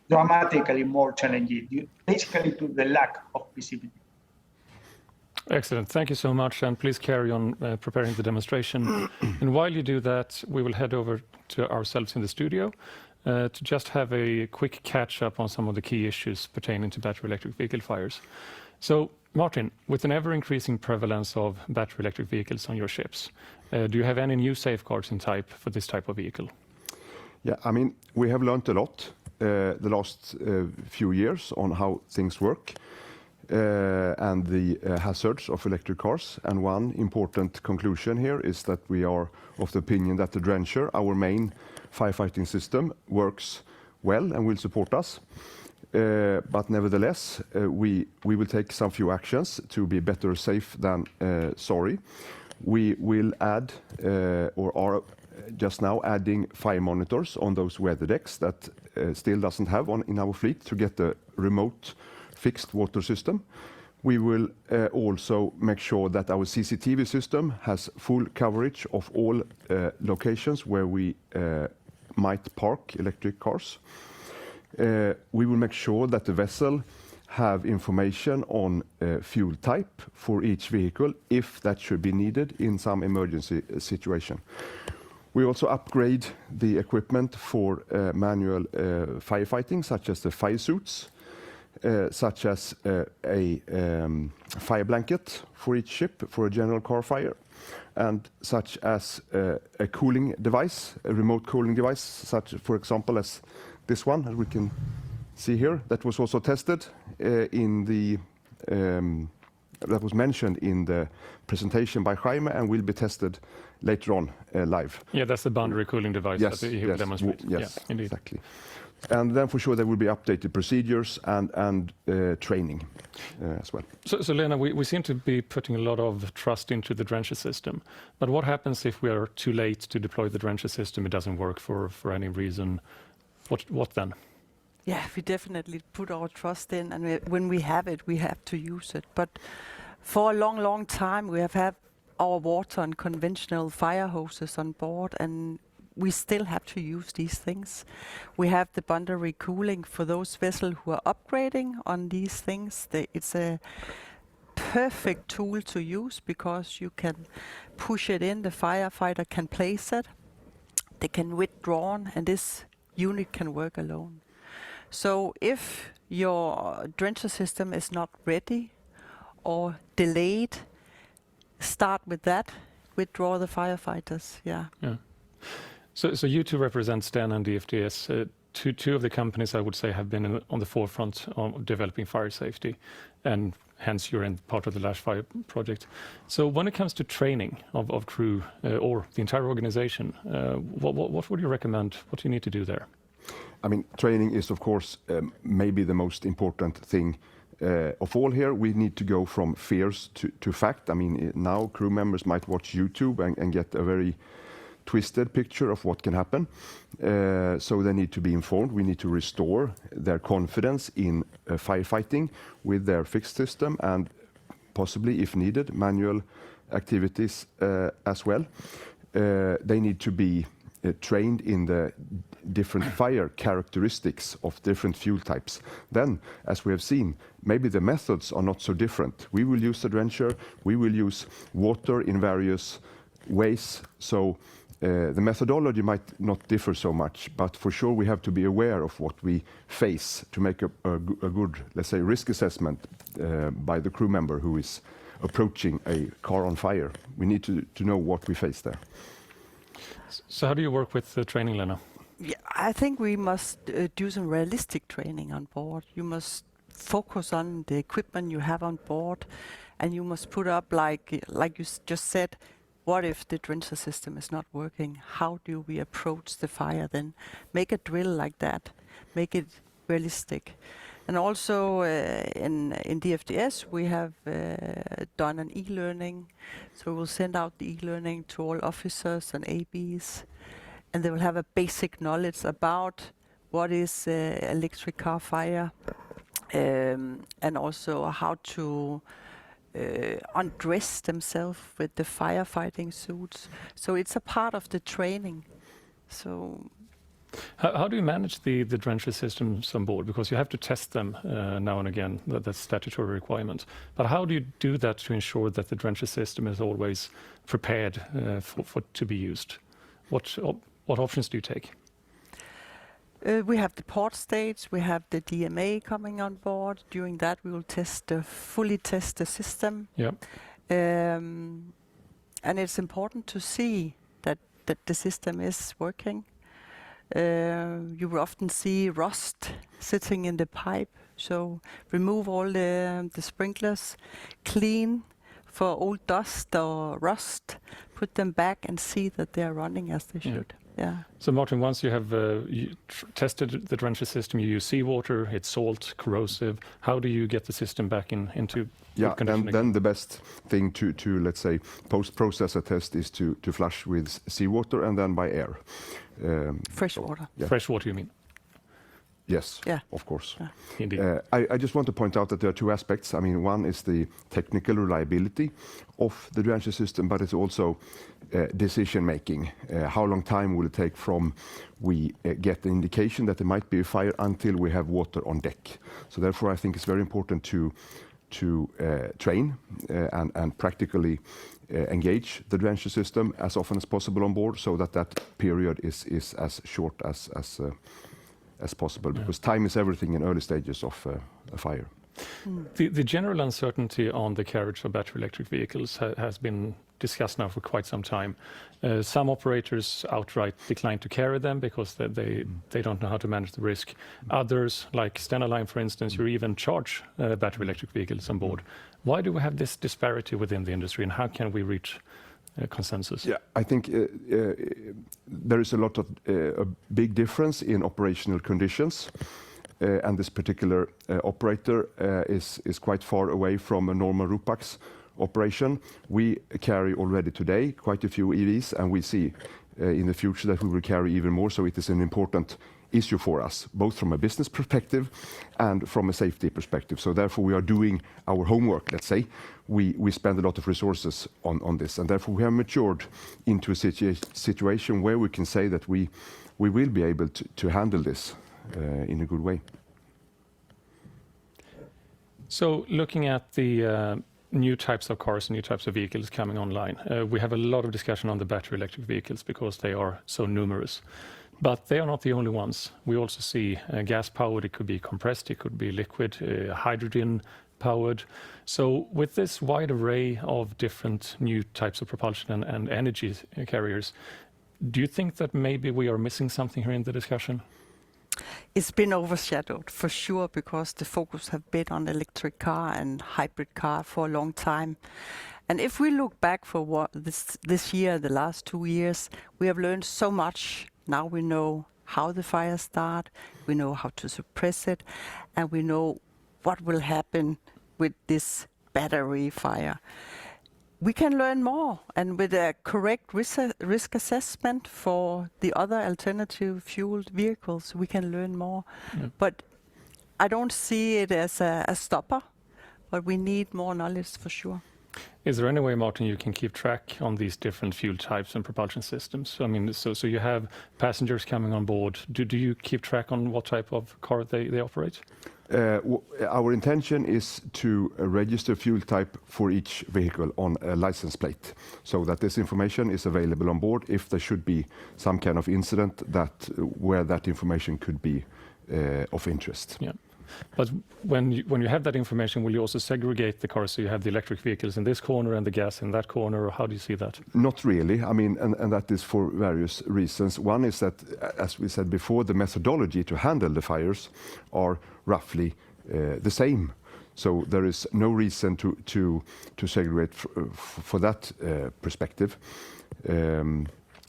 dramatically more challenging, basically to the lack of visibility. Excellent. Thank you so much. And please carry on preparing the demonstration. And while you do that, we will head over to ourselves in the studio to just have a quick catch up on some of the key issues pertaining to battery electric vehicle fires. So, Martin, with an ever increasing prevalence of battery electric vehicles on your ships, do you have any new safeguards in type for this type of vehicle? Yeah, I mean, we have learned a lot the last few years on how things work. And the hazards of electric cars. And one important conclusion here is that we are of the opinion that the drencher, our main firefighting system, works well and will support us. But nevertheless, we will take some few actions to be better safe than sorry. We will add or are just now adding fire monitors on those weather decks that still doesn't have one in our fleet to get the remote fixed water system. We will also make sure that our CCTV system has full coverage of all locations where we might park electric cars. We will make sure that the vessel have information on fuel type for each vehicle if that should be needed in some emergency situation. We also upgrade the equipment for manual firefighting, such as the fire suits, such as a fire blanket for each ship for a general car fire, and such as a cooling device, a remote cooling device, such, for example, as this one, as we can see here, that was also tested in the that was mentioned in the presentation by Jaime and will be tested later on live. Yeah, that's the boundary cooling device that he will demonstrate. Yes, yeah, indeed. exactly. And then for sure there will be updated procedures and training as well. So Lena, we seem to be putting a lot of trust into the drencher system. But what happens if we are too late to deploy the drencher system? It doesn't work for any reason. What then? Yeah, we definitely put our trust in, and when we have it, we have to use it. But for a long time, we have had our water on conventional fire hoses on board, and we still have to use these things. We have the boundary cooling for those vessels who are upgrading on these things. It's a perfect tool to use because you can push it in, the firefighter can place it, they can withdraw, and this unit can work alone. So if your drencher system is not ready or delayed, start with that, withdraw the firefighters, yeah. So you two represent STEN and DFDS, two of the companies I would say have been on the forefront of developing fire safety, and hence you're in part of the LASH FIRE project. So when it comes to training of crew or the entire organization, what would you recommend? What do you need to do there? I mean, training is, of course, maybe the most important thing of all here. We need to go from fears to fact. I mean, now crew members might watch YouTube and get a very twisted picture of what can happen. So they need to be informed. We need to restore their confidence in firefighting with their fixed system and possibly, if needed, manual activities as well. They need to be trained in the different fire characteristics of different fuel types. Then, as we have seen, maybe the methods are not so different. We will use a drencher, we will use water in various ways. So the methodology might not differ so much, but for sure we have to be aware of what we face to make a good, let's say, risk assessment by the crew member who is approaching a car on fire. We need to know what we face there. So how do you work with the training, Lena? Yeah, I think we must do some realistic training on board. You must focus on the equipment you have on board, and you must put up, like you just said, what if the drencher system is not working? How do we approach the fire then? Make a drill like that. Make it realistic. And also in DFDS, we have done an e-learning. So we will send out the e-learning to all officers and ABs. And they will have a basic knowledge about what is electric car fire and also how to undress themselves with the firefighting suits. So it's a part of the training. So how do you manage the drencher systems on board? Because you have to test them now and again. That's statutory requirement. But how do you do that to ensure that the drencher system is always prepared for to be used? What options do you take? We have the port stage, we have the DMA coming on board. During that, we will fully test the system. Yeah. And it's important to see that the system is working. You will often see rust sitting in the pipe. So remove all the sprinklers, clean for old dust or rust, put them back and see that they are running as they should. Yeah. So Martin, once you have tested the drencher system, you use seawater, it's salt, corrosive. How do you get the system back into good condition? And then the best thing to let's say post-process a test is to flush with seawater and then by air. Fresh water. Yeah. Fresh water, you mean? Yes, yeah. Of course. Yeah. Indeed. I just want to point out that there are two aspects. I mean, one is the technical reliability of the drencher system, but it's also decision making. How long time will it take from we get the indication that there might be a fire until we have water on deck? So therefore, I think it's very important to train and practically engage the drencher system as often as possible on board, so that period is as short as possible, because time is everything in early stages of a fire. The general uncertainty on the carriage of battery electric vehicles has been discussed now for quite some time. Some operators outright decline to carry them because they don't know how to manage the risk. Others, like Stena Line, for instance, you even charge battery electric vehicles on board. Why do we have this disparity within the industry, and how can we reach consensus? Yeah, I think there is a lot of a big difference in operational conditions, and this particular operator is quite far away from a normal RUPAX operation. We carry already today quite a few EVs, and we see in the future that we will carry even more. So it is an important issue for us, both from a business perspective and from a safety perspective. So therefore we are doing our homework, let's say. We spend a lot of resources on this, and therefore we have matured into a situation where we can say that we will be able to handle this in a good way. So looking at the new types of cars, new types of vehicles coming online, we have a lot of discussion on the battery electric vehicles because they are so numerous. But they are not the only ones. We also see gas powered, it could be compressed, it could be liquid, hydrogen powered. So with this wide array of different new types of propulsion and energy carriers, do you think that maybe we are missing something here in the discussion? It's been overshadowed for sure, because the focus have been on electric car and hybrid car for a long time. And if we look back for what this year, the last 2 years, we have learned so much. Now we know how the fire start, we know how to suppress it, and we know what will happen with this battery fire. We can learn more, and with a correct risk assessment for the other alternative fueled vehicles, we can learn more. Yeah. But I don't see it as a stopper, but we need more knowledge for sure. Is there any way, Martin, you can keep track on these different fuel types and propulsion systems? I mean, so you have passengers coming on board. Do you keep track on what type of car they operate? Our intention is to register fuel type for each vehicle on a license plate, so that this information is available on board if there should be some kind of incident where that information could be of interest. Yeah. But when you have that information, will you also segregate the cars, so you have the electric vehicles in this corner and the gas in that corner, or how do you see that? Not really. I mean, and that is for various reasons. One is that, as we said before, the methodology to handle the fires are roughly the same. So there is no reason to segregate for that perspective.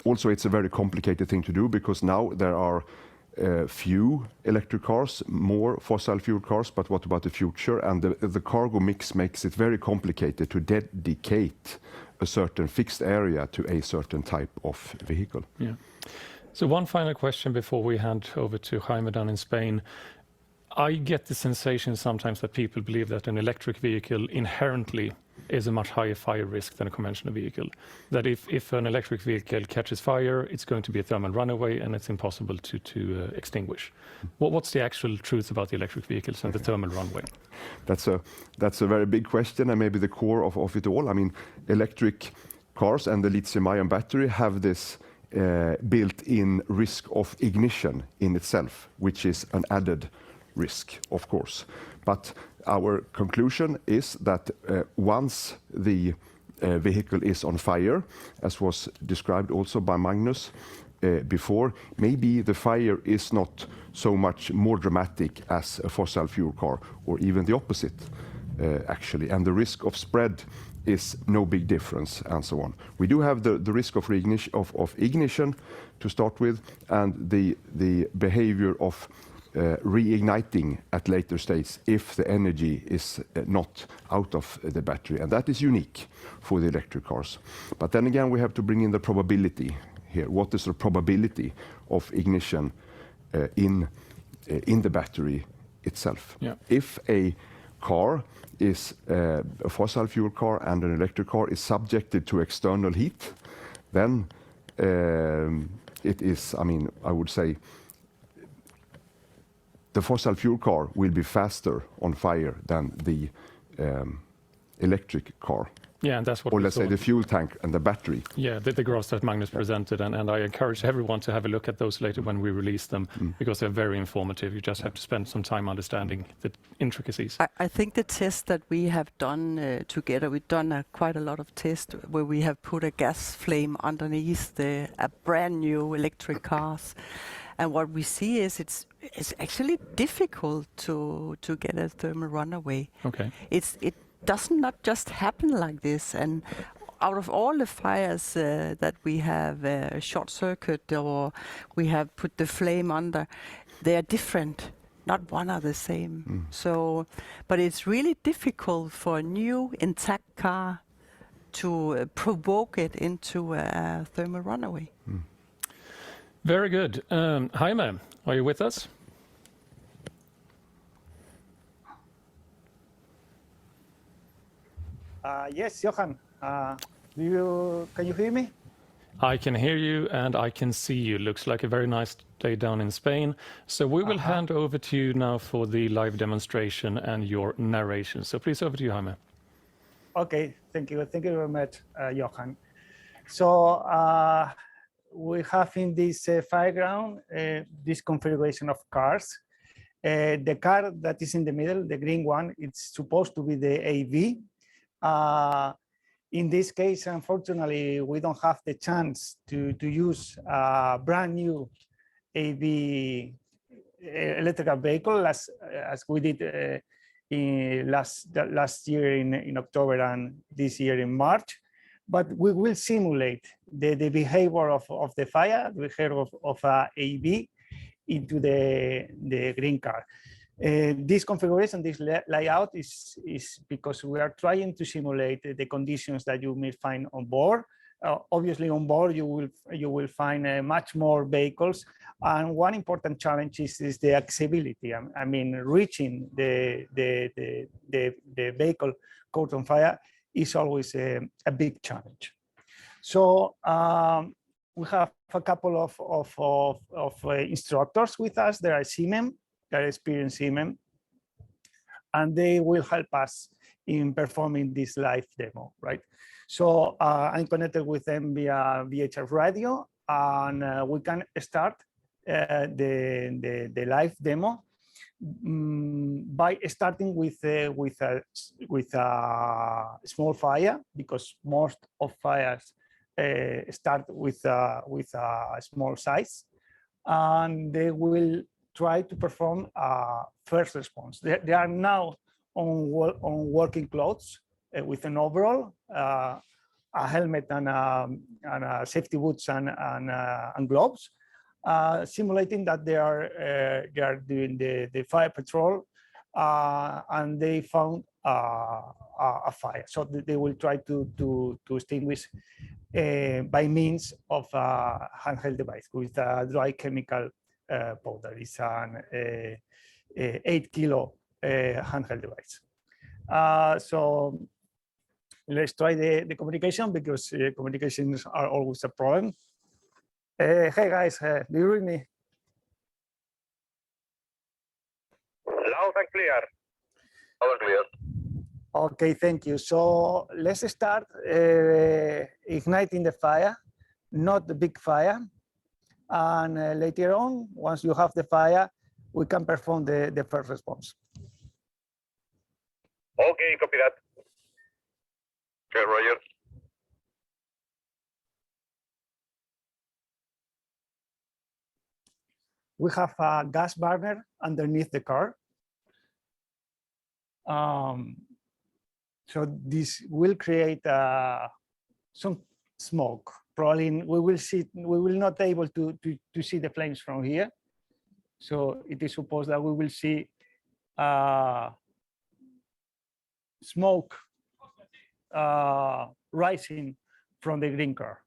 Also, it's a very complicated thing to do, because now there are few electric cars, more fossil fuel cars, but what about the future? And the cargo mix makes it very complicated to dedicate a certain fixed area to a certain type of vehicle. Yeah. So one final question before we hand over to Jaime down in Spain. I get the sensation sometimes that people believe that an electric vehicle inherently is a much higher fire risk than a conventional vehicle. That if an electric vehicle catches fire, it's going to be a thermal runaway and it's impossible to extinguish. What's the actual truth about the electric vehicles and the thermal runaway? That's a very big question, and maybe the core of it all. I mean, electric cars and the lithium-ion battery have this built-in risk of ignition in itself, which is an added risk, of course. But our conclusion is that once the vehicle is on fire, as was described also by Magnus before, maybe the fire is not so much more dramatic as a fossil fuel car, or even the opposite, actually. And the risk of spread is no big difference, and so on. We do have the risk of ignition to start with, and the behavior of reigniting at later stages if the energy is not out of the battery, and that is unique for the electric cars. But then again, we have to bring in the probability here. What is the probability of ignition in the battery itself? Yeah. If a car is a fossil fuel car and an electric car is subjected to external heat, then it is, I mean, I would say, the fossil fuel car will be faster on fire than the electric car. Yeah, and that's what or we let's saw. say the fuel tank and the battery. Yeah, the graphs that Magnus presented, and I encourage everyone to have a look at those later when we release them, because they're very informative. You just have to spend some time understanding the intricacies. I think the test that we have done together, we've done quite a lot of tests where we have put a gas flame underneath a brand new electric cars. And what we see is it's actually difficult to get a thermal runaway. Okay. It does not just happen like this. And out of all the fires that we have short circuit or we have put the flame under, they are different. Not one are the same. So, but it's really difficult for a new intact car to provoke it into a thermal runaway. Very good. Jaime, are you with us? Yes, Johan. Can you hear me? I can hear you and I can see you. Looks like a very nice day down in Spain. So we will hand over to you now for the live demonstration and your narration. So please, over to you, Jaime. Okay, thank you. Thank you very much, Johan. So we have in this fireground this configuration of cars. The car that is in the middle, the green one, it's supposed to be the AV. In this case, unfortunately, we don't have the chance to use a brand new AV electrical vehicle as we did in last year in October and this year in March. But we will simulate the behavior of the fire, the behavior of AV into the green car. This configuration, this layout is because we are trying to simulate the conditions that you may find on board. Obviously, on board you will find much more vehicles, and one important challenge is the accessibility. I mean, reaching the vehicle caught on fire is always a big challenge. So we have a couple of instructors with us. There are seamen. They're experienced seamen, and they will help us in performing this live demo, right? So I'm connected with them via VHF radio, and we can start the live demo by starting with a small fire, because most of fires start with a small size, and they will try to perform first response. They are now on working clothes with an overall, a helmet and safety boots and gloves, simulating that they are doing the fire patrol, and they found a fire. So they will try to extinguish by means of a handheld device with a dry chemical powder. It's an 8 kilo handheld device. So let's try the communication, because communications are always a problem. Hey guys, do you read me? Loud and clear. Loud and clear. Okay, thank you. So let's start igniting the fire, not the big fire. And later on, once you have the fire, we can perform the first response. Okay, copy that. Okay, Roger. We have a gas burner underneath the car. So this will create some smoke. Probably we will not able to see the flames from here. So it is supposed that we will see smoke rising from the green car.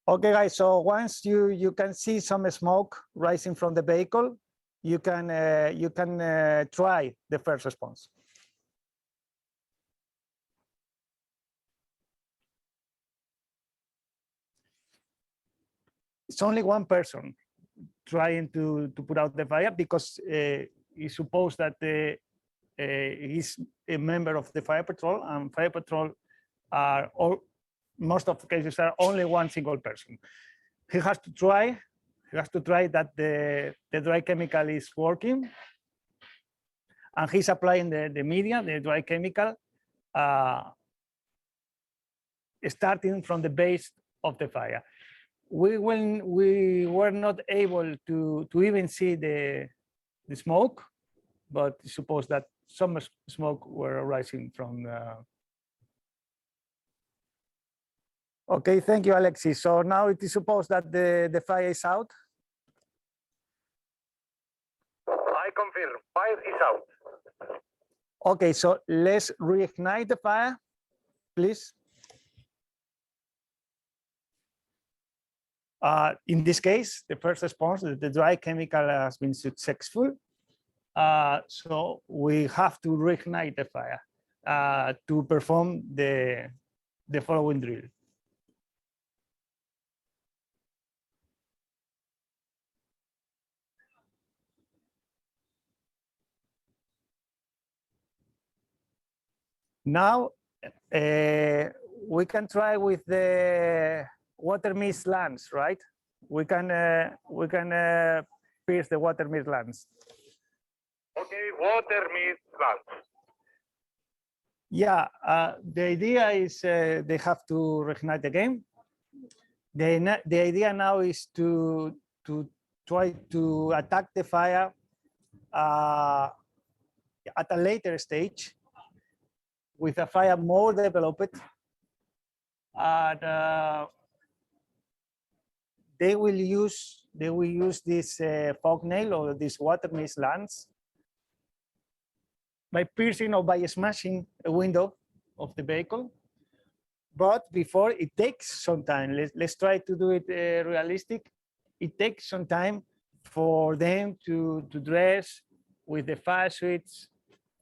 Okay, guys, so once you can see some smoke rising from the vehicle, you can try the first response. It's only one person trying to put out the fire, because it's supposed that he's a member of the fire patrol, and fire patrol are most of the cases are only one single person. He has to try that the dry chemical is working, and he's applying the media, the dry chemical, starting from the base of the fire. We were not able to even see the smoke, but suppose that some smoke were rising from Okay, thank you, Alexis. So now it is supposed that the fire is out. I confirm, fire is out. Okay, so let's reignite the fire, please. In this case, the first response, the dry chemical has been successful. So we have to reignite the fire to perform the following drill. Now we can try with the water mist lamps, right? We can pierce the water mist lamps. Okay, water mist lamps. Yeah, the idea is they have to reignite again. The idea now is to try to attack the fire at a later stage with a fire more developed, and they will use this fog nail or this water mist lance by piercing or by smashing a window of the vehicle. But before, it takes some time. Let's try to do it realistic. It takes some time for them to dress with the fire suits,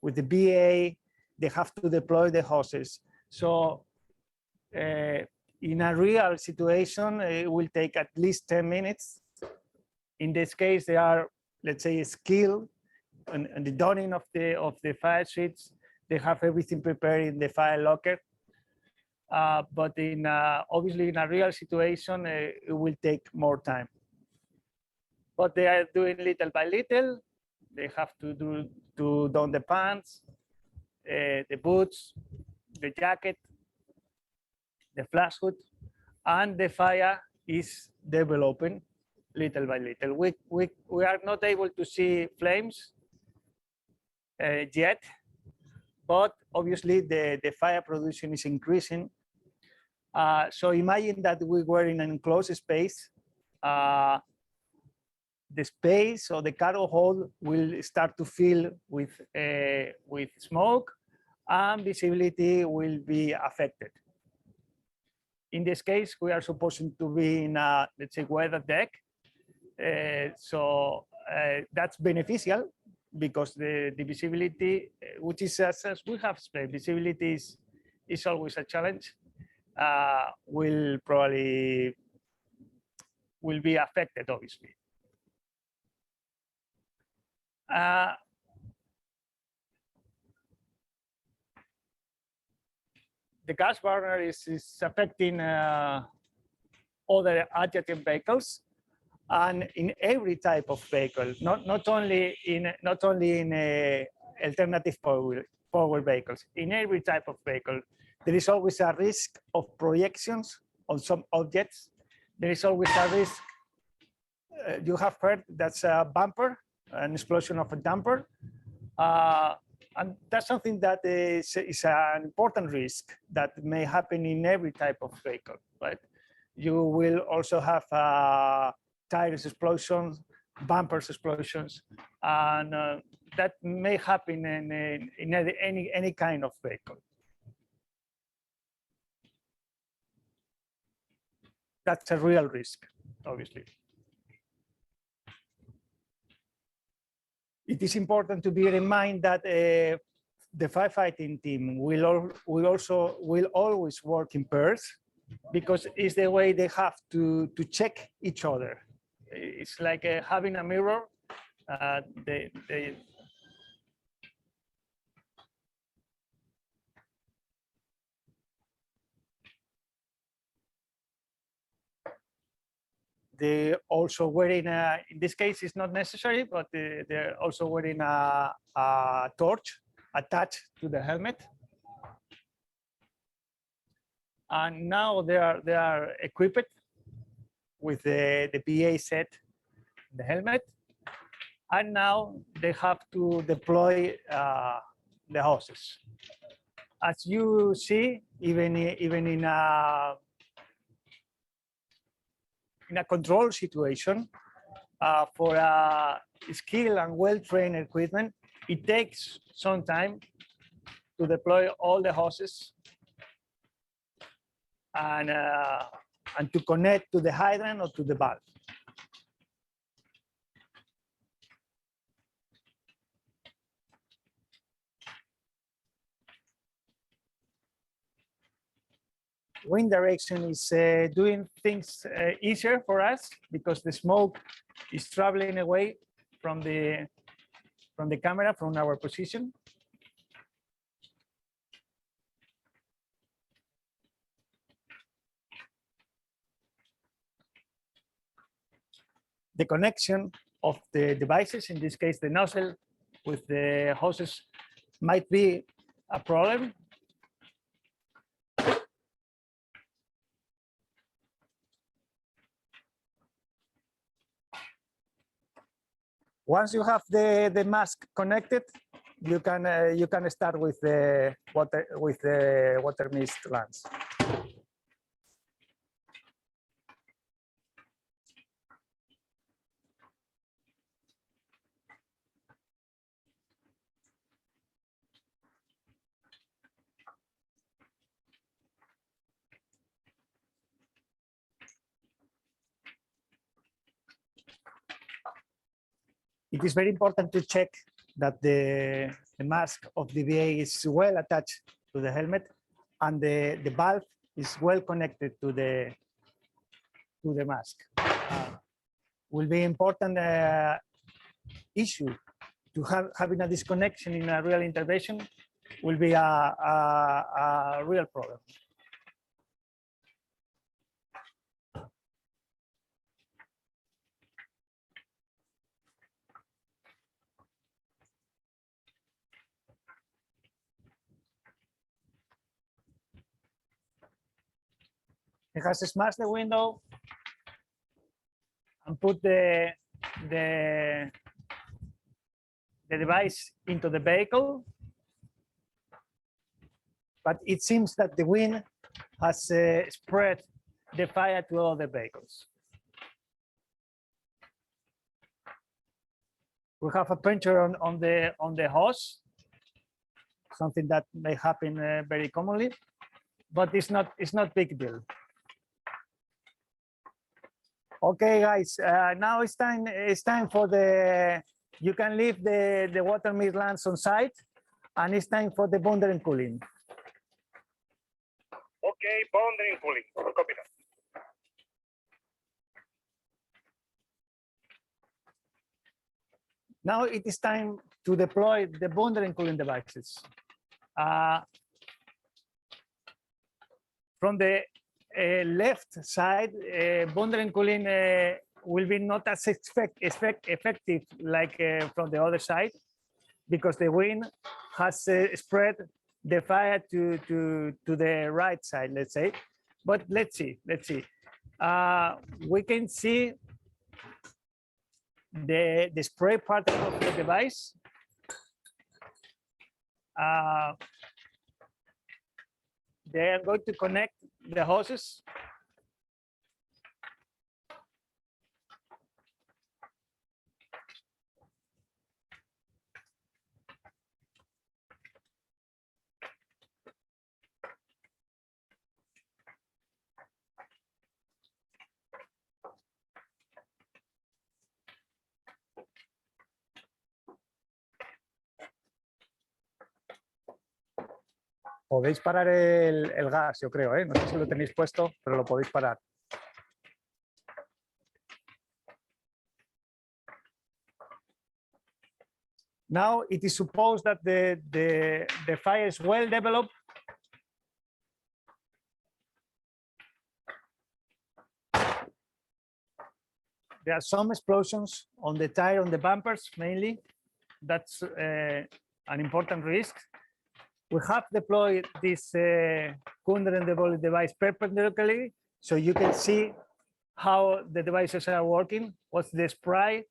with the BA. They have to deploy the hoses. So in a real situation, it will take at least 10 minutes. In this case, they are, let's say, skilled and the donning of the fire suits. They have everything prepared in the fire locker. But obviously in a real situation, it will take more time. But they are doing little by little. They have to don the pants, the boots, the jacket, the flash hood, and the fire is developing little by little. We are not able to see flames yet, but obviously the fire production is increasing. So imagine that we were in an enclosed space. The space or the cargo hold will start to fill with smoke, and visibility will be affected. In this case, we are supposed to be in a, let's say, weather deck. So that's beneficial because the visibility, which is as we have explained, visibility is always a challenge. Will be affected, obviously. The gas burner is affecting other adjacent vehicles, and in every type of vehicle, not only in alternative power vehicles. In every type of vehicle, there is always a risk of projections on some objects. There is always a risk. You have heard that's a bumper, an explosion of a damper. And that's something that is an important risk that may happen in every type of vehicle, right? You will also have tires explosions, bumpers explosions, and that may happen in any kind of vehicle. That's a real risk, obviously. It is important to bear in mind that the firefighting team will always work in pairs, because it's the way they have to check each other. It's like having a mirror. They also wearing in this case it's not necessary, but they're also wearing a torch attached to the helmet. And now they are equipped with the PA set, the helmet, and now they have to deploy the hoses. As you see, even in a control situation, For a skilled and well-trained equipment, it takes some time to deploy all the hoses and to connect to the hydrant or to the valve. Wind direction is doing things easier for us because the smoke is traveling away from the camera, from our position. The connection of the devices, in this case the nozzle with the hoses, might be a problem. Once you have the mask connected, you can start with the water mist lance. It is very important to check that the mask of the VA is well attached to the helmet and the valve is well connected to the mask. Will be important issue to having a disconnection in a real intervention will be a real problem. It has smashed the window and put the device into the vehicle. But it seems that the wind has spread the fire to all the vehicles. We have a puncture on the hose, something that may happen very commonly, but it's not big deal. Okay, guys, now it's time for you can leave the water mist lance on site, and it's time for the bonder and cooling. Okay, bonder and cooling. Copy that. Now it is time to deploy the bonder and cooling devices. From the left side, bonder and cooling will be not as effective like from the other side, because the wind has spread the fire to the right side, let's say. But let's see. We can see the spray part of the device. They are going to connect the hoses. Podéis parar el gas, yo creo, ¿eh? No sé si lo tenéis puesto, pero lo podéis parar. Now it is supposed that the fire is well developed. There are some explosions on the tire, on the bumpers mainly. That's an important risk. We have deployed this coolant and debullet device perpendicularly, so you can see how the devices are working. What's the spray?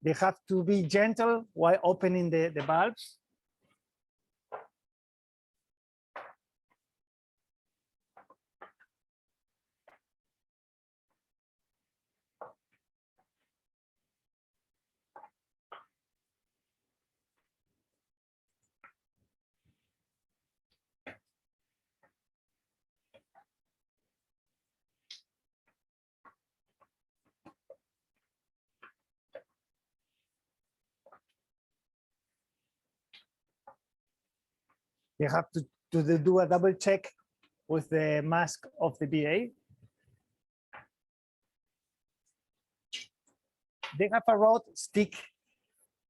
They have to be gentle while opening the valves. You have to do a double check with the mask of the BA. They have a rod stick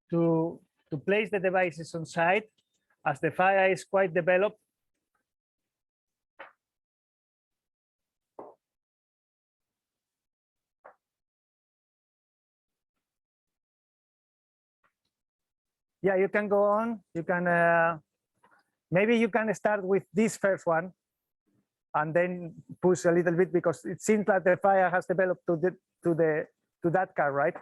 to place the devices on site. As the fire is quite developed, yeah, you can go on. You can maybe you can start with this first one and then push a little bit, because it seems like the fire has developed to that car, right?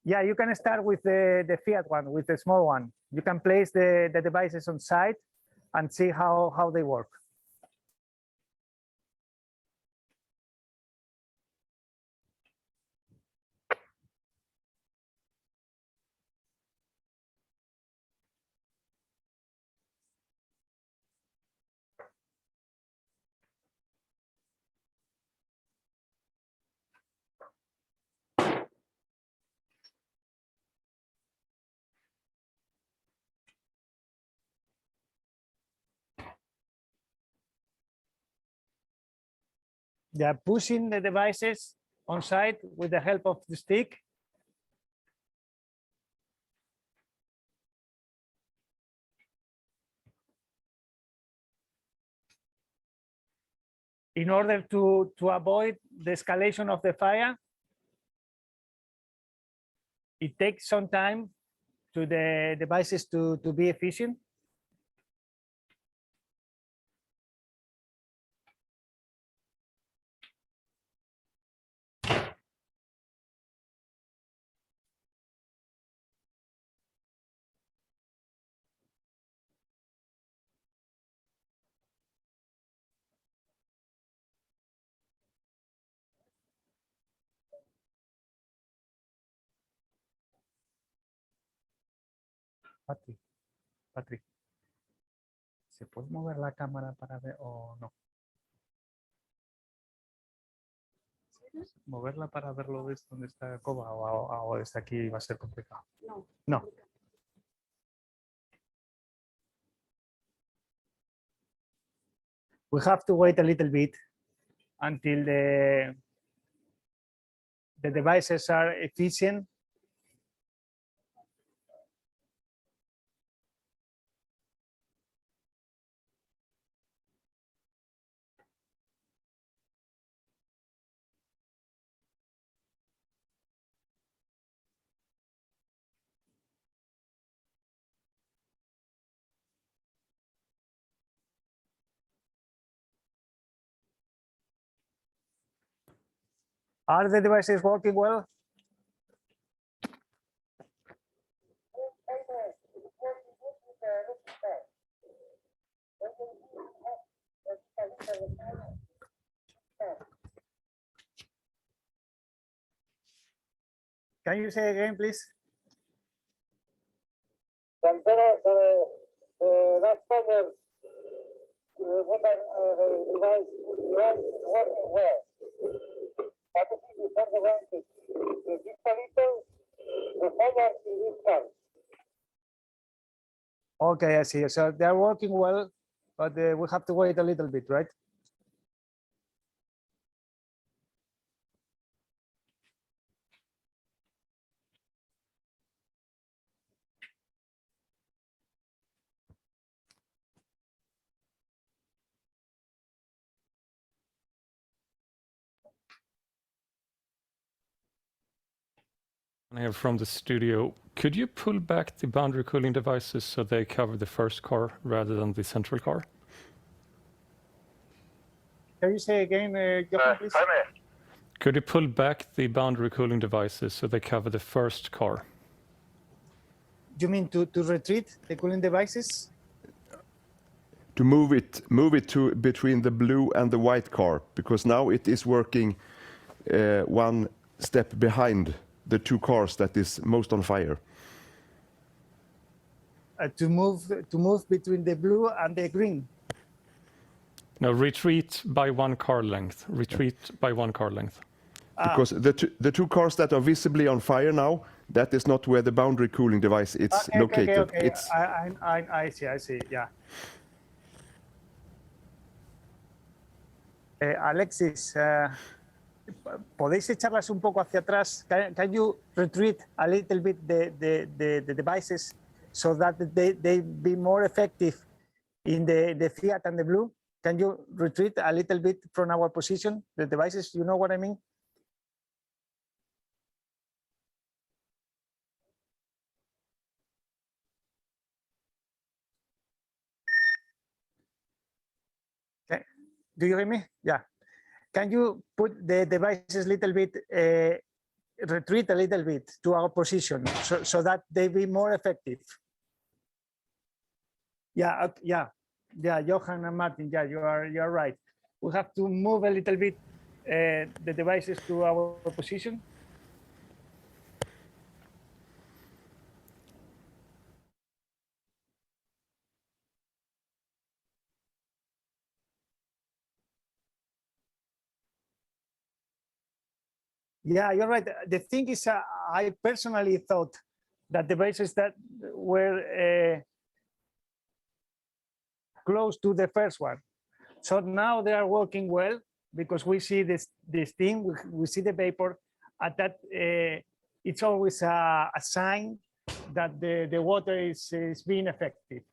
Yeah, you can start with the Fiat one, with the small one. You can place the devices on site and see how they work. They are pushing the devices on site with the help of the stick. In order to avoid the escalation of the fire. It takes some time to the devices to be efficient. Patrick, ¿se puede mover la cámara para ver o no? Moverla para verlo desde donde está la coba o desde aquí va a ser complicado. No. We have to wait a little bit until the devices are efficient. Are the devices working well? Can you say again, please? Okay, I see. So they're working well, but we have to wait a little bit, right? Here from the studio, could you pull back the boundary cooling devices so they cover the first car rather than the central car? Can you say again, Johan, please? Jaime, Could you pull back the boundary cooling devices so they cover the first car? You mean to retreat the cooling devices? To move it to between the blue and the white car, because now it is working one step behind the two cars that is most on fire. To move between the blue and the green. No, retreat by one car length. Retreat by one car length. Because the two cars that are visibly on fire now, that is not where the boundary cooling device is located. Okay. It's I see, yeah. Alexis, ¿podéis echarlas un poco hacia atrás? Can you retreat a little bit the devices so that they be more effective in the Fiat and the blue? Can you retreat a little bit from our position, the devices? You know what I mean? Okay. Do you hear me? Yeah. Can you put the devices a little bit, retreat a little bit to our position so that they be more effective? Yeah, Johan and Martin, yeah, you are right. We have to move a little bit the devices to our position. Yeah, you're right. The thing is, I personally thought that devices that were close to the first one. So now they are working well because we see this thing, we see the vapor, and that it's always a sign that the water is being effective.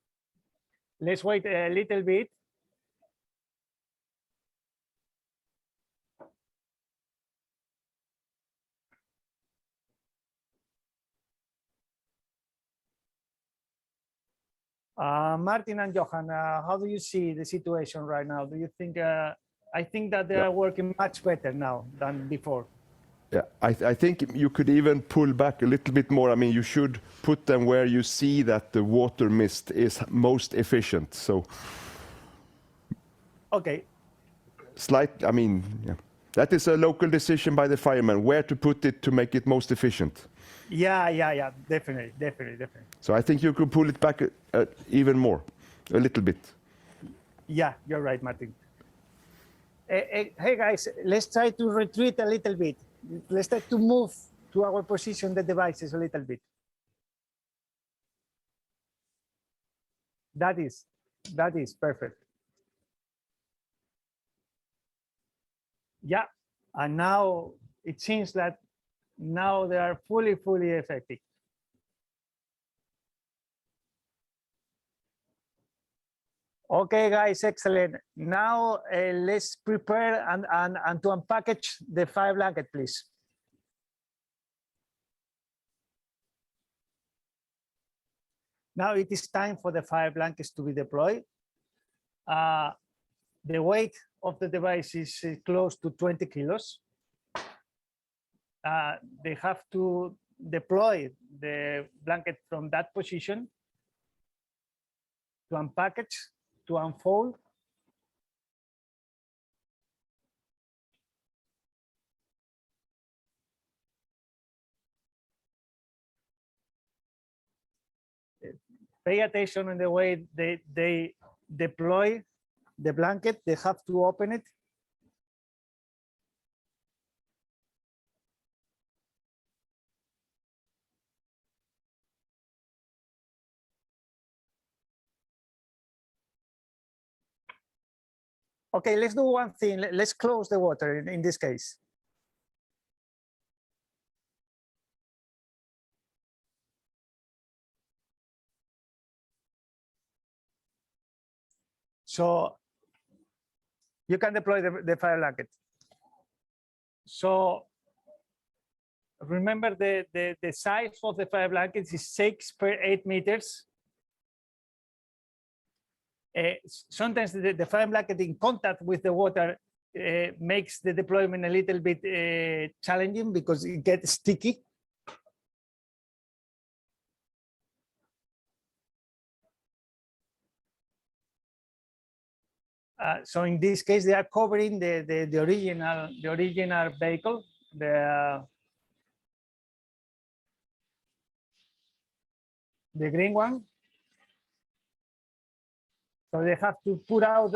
Let's wait a little bit. Martin and Johan, how do you see the situation right now? Do you think, I think that they are working much better now than before. Yeah, I think you could even pull back a little bit more. I mean, you should put them where you see that the water mist is most efficient. So, okay. I mean, yeah. That is a local decision by the fireman, where to put it to make it most efficient. Yeah, definitely. So I think you could pull it back even more, a little bit. Yeah, you're right, Martin. Hey guys, let's try to retreat a little bit. Let's try to move to our position the devices a little bit. That is perfect. Yeah, and now it seems that now they are fully effective. Okay, guys, excellent. Now let's prepare and to unpackage the fire blanket, please. Now it is time for the fire blankets to be deployed. The weight of the device is close to 20 kilos. They have to deploy the blanket from that position to unpackage, to unfold. Pay attention in the way they deploy the blanket. They have to open it. Okay, let's do one thing. Let's close the water in this case. So you can deploy the fire blanket. So remember the size of the fire blankets is 6 per 8 meters. Sometimes the fire blanket in contact with the water makes the deployment a little bit challenging because it gets sticky. So in this case, they are covering the original vehicle, the green one. So they have to put out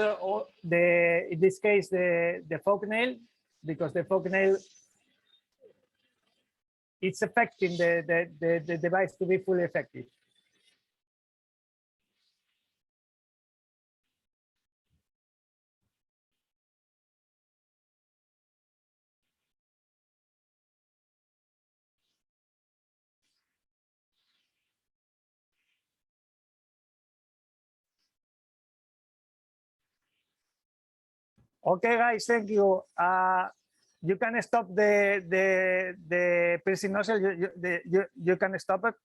in this case the fork nail, because the fork nail, it's affecting the device to be fully effective. Okay, guys, thank you. You can stop the piercing nozzle. You can stop it.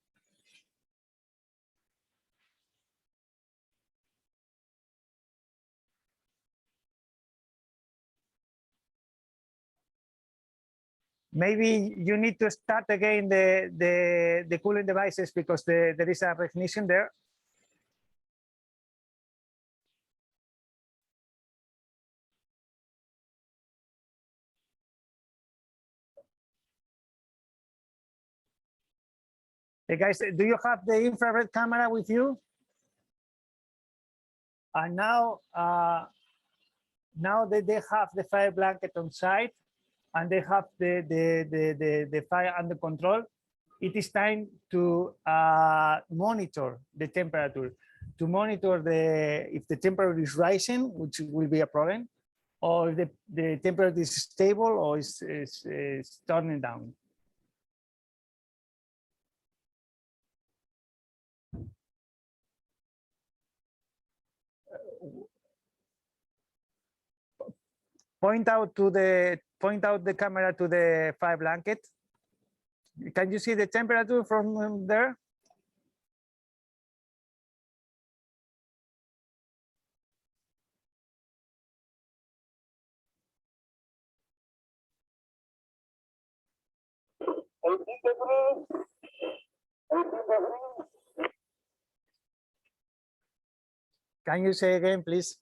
Maybe you need to start again the cooling devices because there is a recognition there. Hey guys, do you have the infrared camera with you? And now that they have the fire blanket on site and they have the fire under control, it is time to monitor the temperature, to monitor if the temperature is rising, which will be a problem, or if the temperature is stable or is turning down. Point out the camera to the fire blanket. Can you see the temperature from there? Can you say again, please?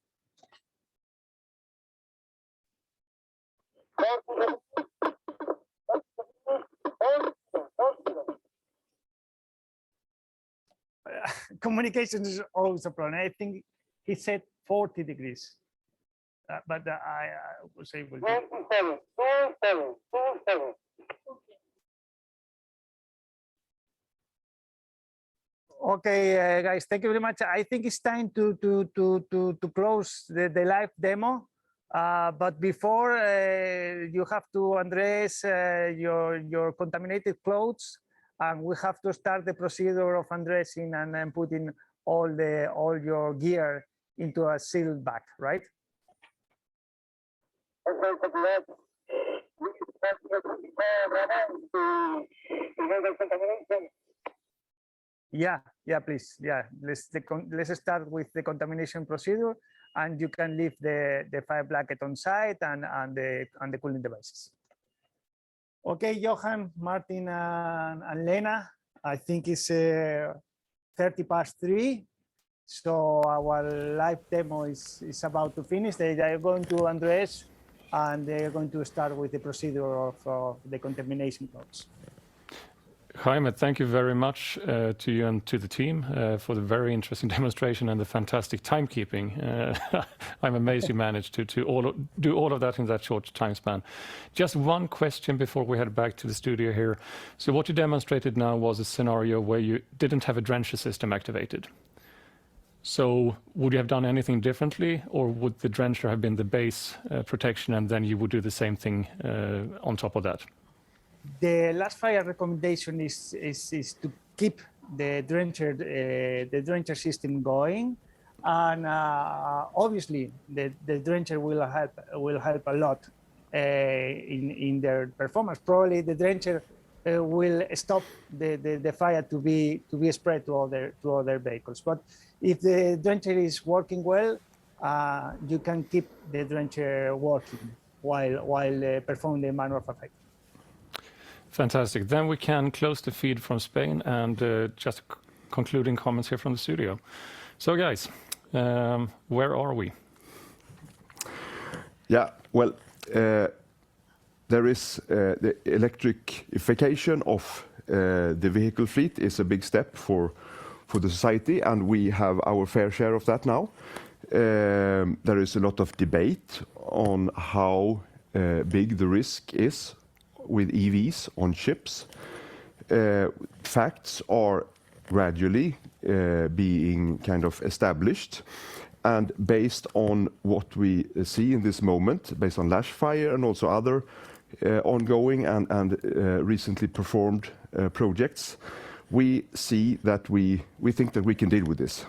Communication is always a problem. I think he said 40 degrees, but I was able to. 27. Okay, guys, thank you very much. I think it's time to close the live demo. But before you have to undress your contaminated clothes, and we have to start the procedure of undressing and then putting all your gear into a sealed bag, right? Yeah, please. Yeah, let's start with the contamination procedure, and you can leave the fire blanket on site and the cooling devices. Okay, Johan, Martin, and Lena, I think it's 3:30. So our live demo is about to finish. They are going to undress, and they are going to start with the procedure of the contamination clothes. Jaime, thank you very much to you and to the team for the very interesting demonstration and the fantastic timekeeping. I'm amazed you managed to do all of that in that short time span. Just one question before we head back to the studio here. So what you demonstrated now was a scenario where you didn't have a drencher system activated. So would you have done anything differently, or would the drencher have been the base protection and then you would do the same thing on top of that? The LASH FIRE recommendation is to keep the drencher system going, and obviously the drencher will help a lot in their performance. Probably the drencher will stop the fire to be spread to other vehicles. But if the drencher is working well, you can keep the drencher working. while performing the manual firefighting. Fantastic. Then we can close the feed from Spain and just concluding comments here from the studio. So guys, where are we? Yeah, well, there is the electrification of the vehicle fleet is a big step for the society, and we have our fair share of that now. There is a lot of debate on how big the risk is with EVs on ships. Facts are gradually being kind of established, and based on what we see in this moment, based on LASH FIRE and also other ongoing and recently performed projects, we see that we think that we can deal with this.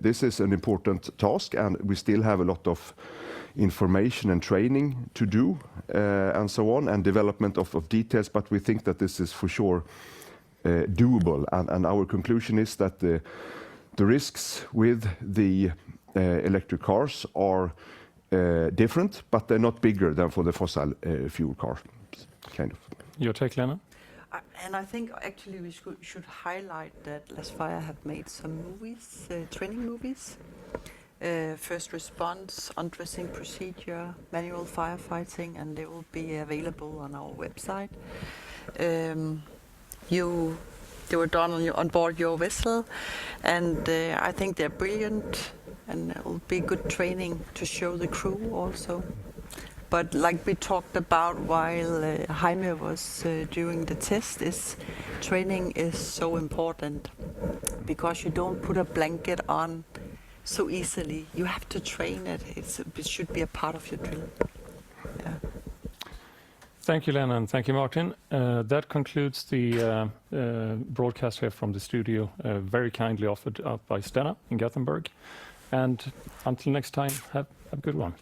This is an important task, and we still have a lot of information and training to do, and so on, and development of details, but we think that this is for sure doable. And our conclusion is that the risks with the electric cars are different, but they're not bigger than for the fossil fuel car, kind of. Your take, Lena? And I think actually we should highlight that LASH FIRE have made some movies, training movies. First response, undressing procedure, manual firefighting, and they will be available on our website. They were done on board your vessel, and I think they're brilliant, and it will be good training to show the crew also. But like we talked about while Jaime was doing the test, training is so important, because you don't put a blanket on so easily. You have to train it. It should be a part of your drill. Yeah. Thank you, Lena, and thank you, Martin. That concludes the broadcast here from the studio, very kindly offered up by Stena in Gothenburg. And until next time, have a good one.